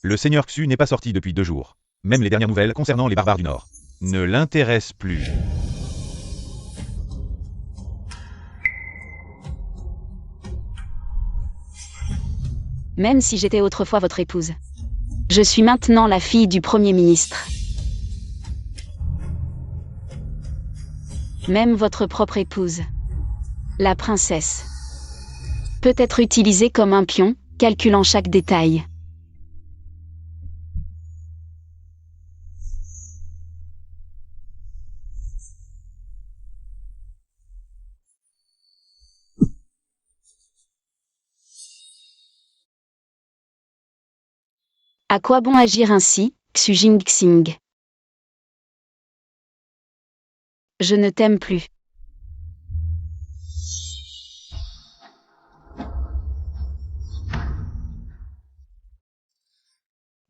Le seigneur Xu n'est pas sorti depuis 2 jours. Même les dernières nouvelles concernant les barbares du Nord ne l'intéressent plus. Même si j'étais autrefois votre épouse. Je suis maintenant la fille du Premier ministre. Même votre propre épouse, la princesse, peut être utilisée comme un pion, calculant chaque détail. À quoi bon agir ainsi, Xu Jingxing? Je ne t'aime plus.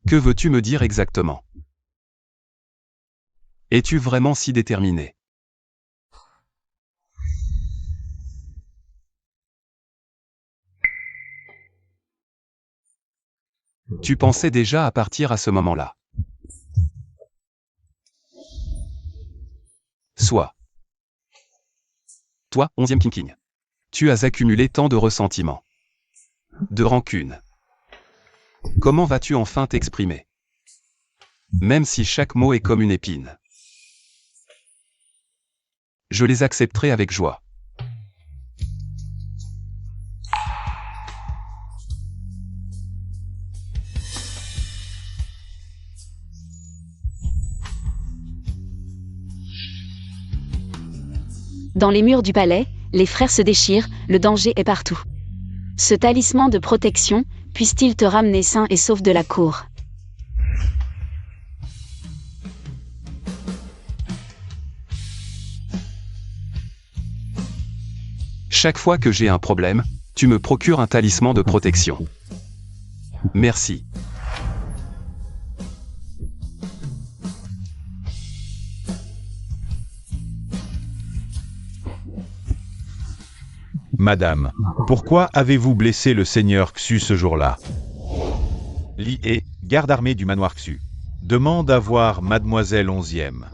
Que veux-tu me dire exactement? Es-tu vraiment si déterminé? Tu pensais déjà à partir à ce moment-là. Soit. Toi, 11e King. Tu as accumulé tant de ressentiments. De rancune. Comment vas-tu enfin t'exprimer? Même si chaque mot est comme une épine. Je les accepterai avec joie. Dans les murs du palais, les frères se déchirent, le danger est partout. Ce talisman de protection, puisse-t-il te ramener sain et sauf de la cour? Chaque fois que j'ai un problème, tu me procures un talisman de protection. Merci. Madame, pourquoi avez-vous blessé le seigneur Xu ce jour-là? Li He, garde armée du manoir Xu, demande à voir mademoiselle 11e.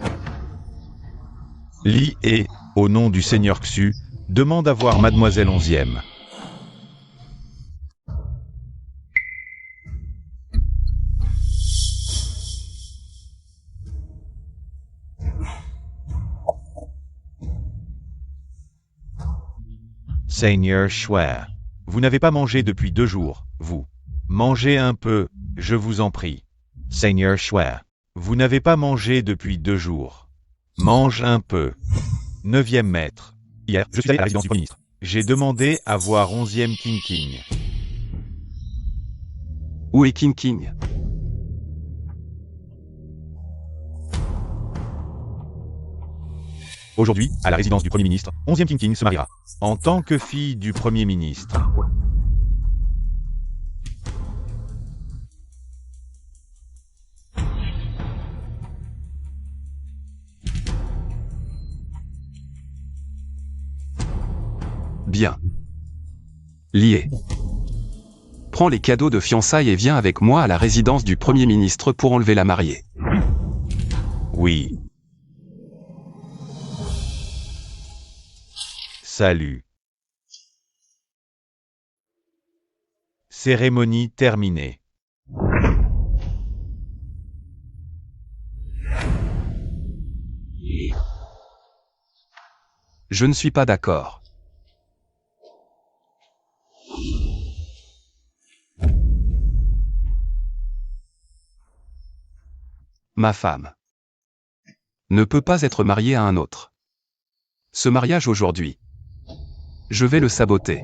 Li He, au nom du seigneur Xu, demande à voir mademoiselle 11e. Seigneur Shuai, vous n'avez pas mangé depuis 2 jours, vous. Mangez un peu, je vous en prie. Seigneur Shuai, vous n'avez pas mangé depuis 2 jours. Mange un peu. 9e maître. Hier, je suis allé à la résidence du Premier ministre. J'ai demandé à voir 11e King. Où est King? Aujourd'hui, à la résidence du Premier ministre, 11e King se mariera. En tant que fille du Premier ministre. Bien. Li He. Prends les cadeaux de fiançailles et viens avec moi à la résidence du Premier ministre pour enlever la mariée. Oui. Salut. Cérémonie terminée. Je ne suis pas d'accord. Ma femme ne peut pas être mariée à un autre. Ce mariage aujourd'hui, je vais le saboter.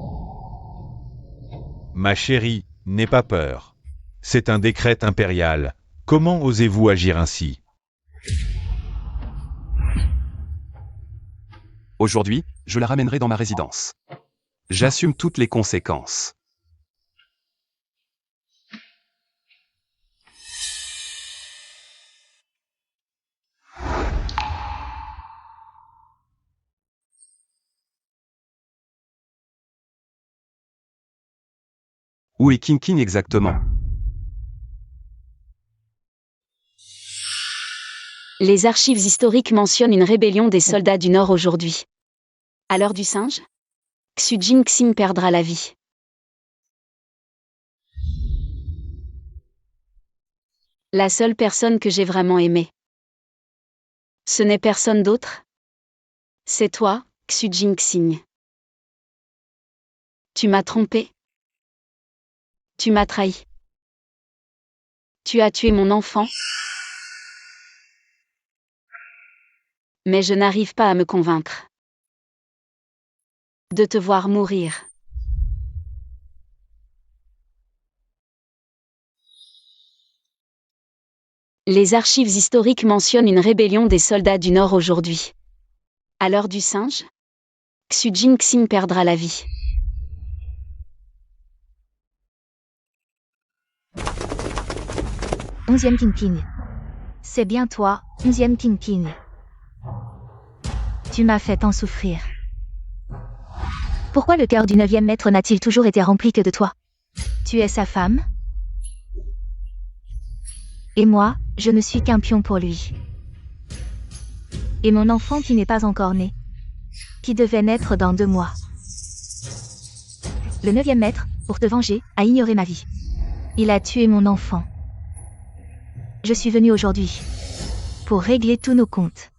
Ma chérie, n'aie pas peur. C'est un décret impérial. Comment osez-vous agir ainsi? Aujourd'hui, je la ramènerai dans ma résidence. J'assume toutes les conséquences. Où est King exactement? Les archives historiques mentionnent une rébellion des soldats du Nord aujourd'hui. À l'heure du singe, Xu Jingxing perdra la vie. La seule personne que j'ai vraiment aimée. Ce n'est personne d'autre? C'est toi, Xu Jingxing. Tu m'as trompé. Tu m'as trahi. Tu as tué mon enfant. Mais je n'arrive pas à me convaincre de te voir mourir. Les archives historiques mentionnent une rébellion des soldats du Nord aujourd'hui. À l'heure du singe, Xu Jingxing perdra la vie. Onzième King. C'est bien toi, 11e King. Tu m'as fait tant souffrir. Pourquoi le cœur du 9e maître n'a-t-il toujours été rempli que de toi? Tu es sa femme? Et moi, je ne suis qu'un pion pour lui. Et mon enfant qui n'est pas encore né, qui devait naître dans 2 mois. Le 9e maître, pour te venger, a ignoré ma vie. Il a tué mon enfant. Je suis venu aujourd'hui pour régler tous nos comptes.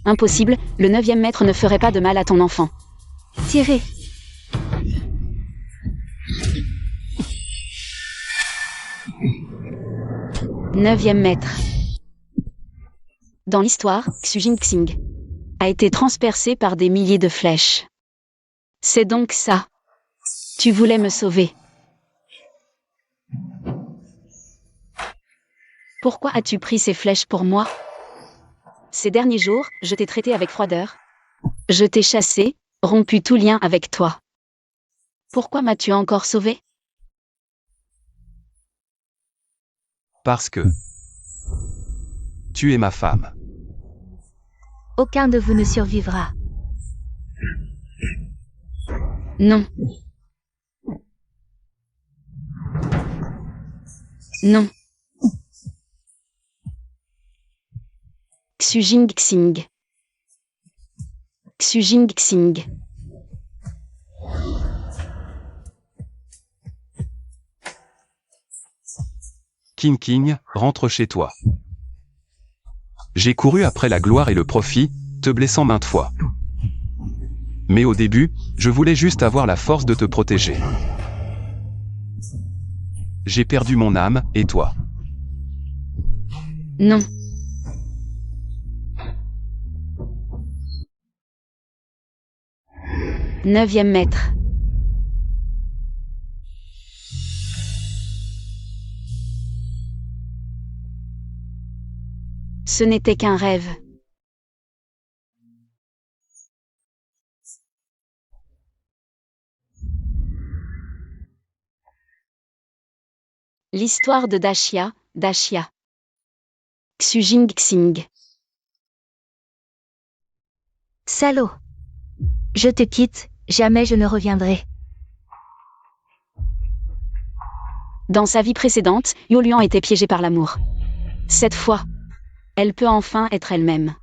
Impossible, le 9e maître ne ferait pas de mal à ton enfant. Tirez. Neuvième maître. Dans l'histoire, Xu Jingxing a été transpercé par des milliers de flèches. C'est donc ça. Tu voulais me sauver. Pourquoi as-tu pris ces flèches pour moi? Ces derniers jours, je t'ai traité avec froideur. Je t'ai chassé, rompu tout lien avec toi. Pourquoi m'as-tu encore sauvé? Parce que tu es ma femme. Aucun de vous ne survivra. Non. Non. Xu Jingxing. Xu Jingxing. King, rentre chez toi. J'ai couru après la gloire et le profit, te blessant maintes fois. Mais au début, je voulais juste avoir la force de te protéger. J'ai perdu mon âme, et toi? Non. Neuvième maître. Ce n'était qu'un rêve. L'histoire de Dashia. Xu Jingxing. Salaud. Je te quitte, jamais je ne reviendrai. Dans sa vie précédente, Yoluan était piégée par l'amour. Cette fois, elle peut enfin être elle-même.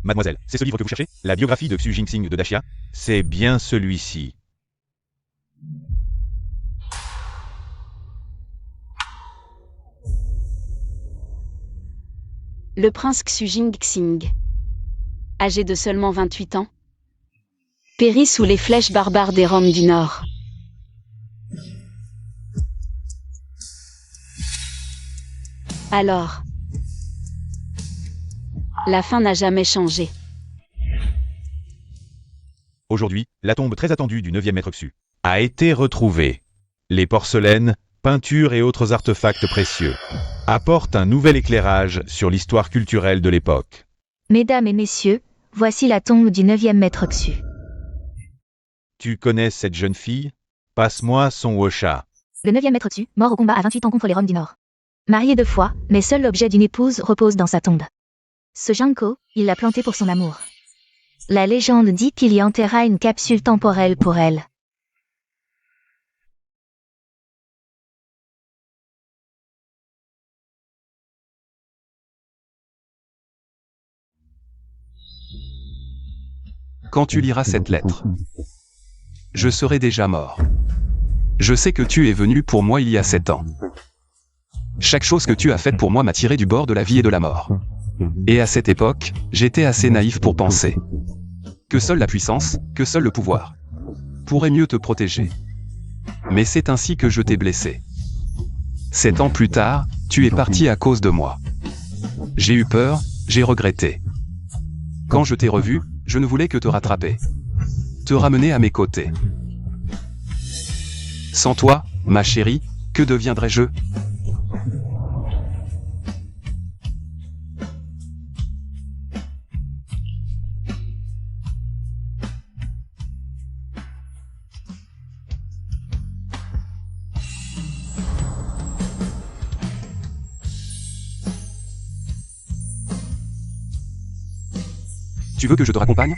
Mademoiselle, c'est ce livre que vous cherchez? La biographie de Xu Jingxing de Dashia? C'est bien celui-ci. Le prince Xu Jingxing, âgé de seulement 28 ans, périt sous les flèches barbares des Roms du Nord. Alors, la fin n'a jamais changé. Aujourd'hui, la tombe très attendue du 9e maître Xu a été retrouvée. Les porcelaines, peintures et autres artefacts précieux apportent un nouvel éclairage sur l'histoire culturelle de l'époque. Mesdames et messieurs, voici la tombe du 9e maître Xu. Tu connais cette jeune fille? Passe-moi son Wosha. Le 9e maître Xu, mort au combat à 28 ans contre les Roms du Nord. Marié 2 fois, mais seul l'objet d'une épouse repose dans sa tombe. Ce Janko, il l'a planté pour son amour. La légende dit qu'il y enterra une capsule temporelle pour elle. Quand tu liras cette lettre, je serai déjà mort. Je sais que tu es venu pour moi il y a 7 ans. Chaque chose que tu as faite pour moi m'a tiré du bord de la vie et de la mort. Et à cette époque, j'étais assez naïf pour penser que seule la puissance, que seul le pouvoir pourrait mieux te protéger. Mais c'est ainsi que je t'ai blessé. 7 ans plus tard, tu es parti à cause de moi. J'ai eu peur, j'ai regretté. Quand je t'ai revu, je ne voulais que te rattraper. Te ramener à mes côtés. Sans toi, ma chérie, que deviendrais-je ? Tu veux que je te raccompagne ?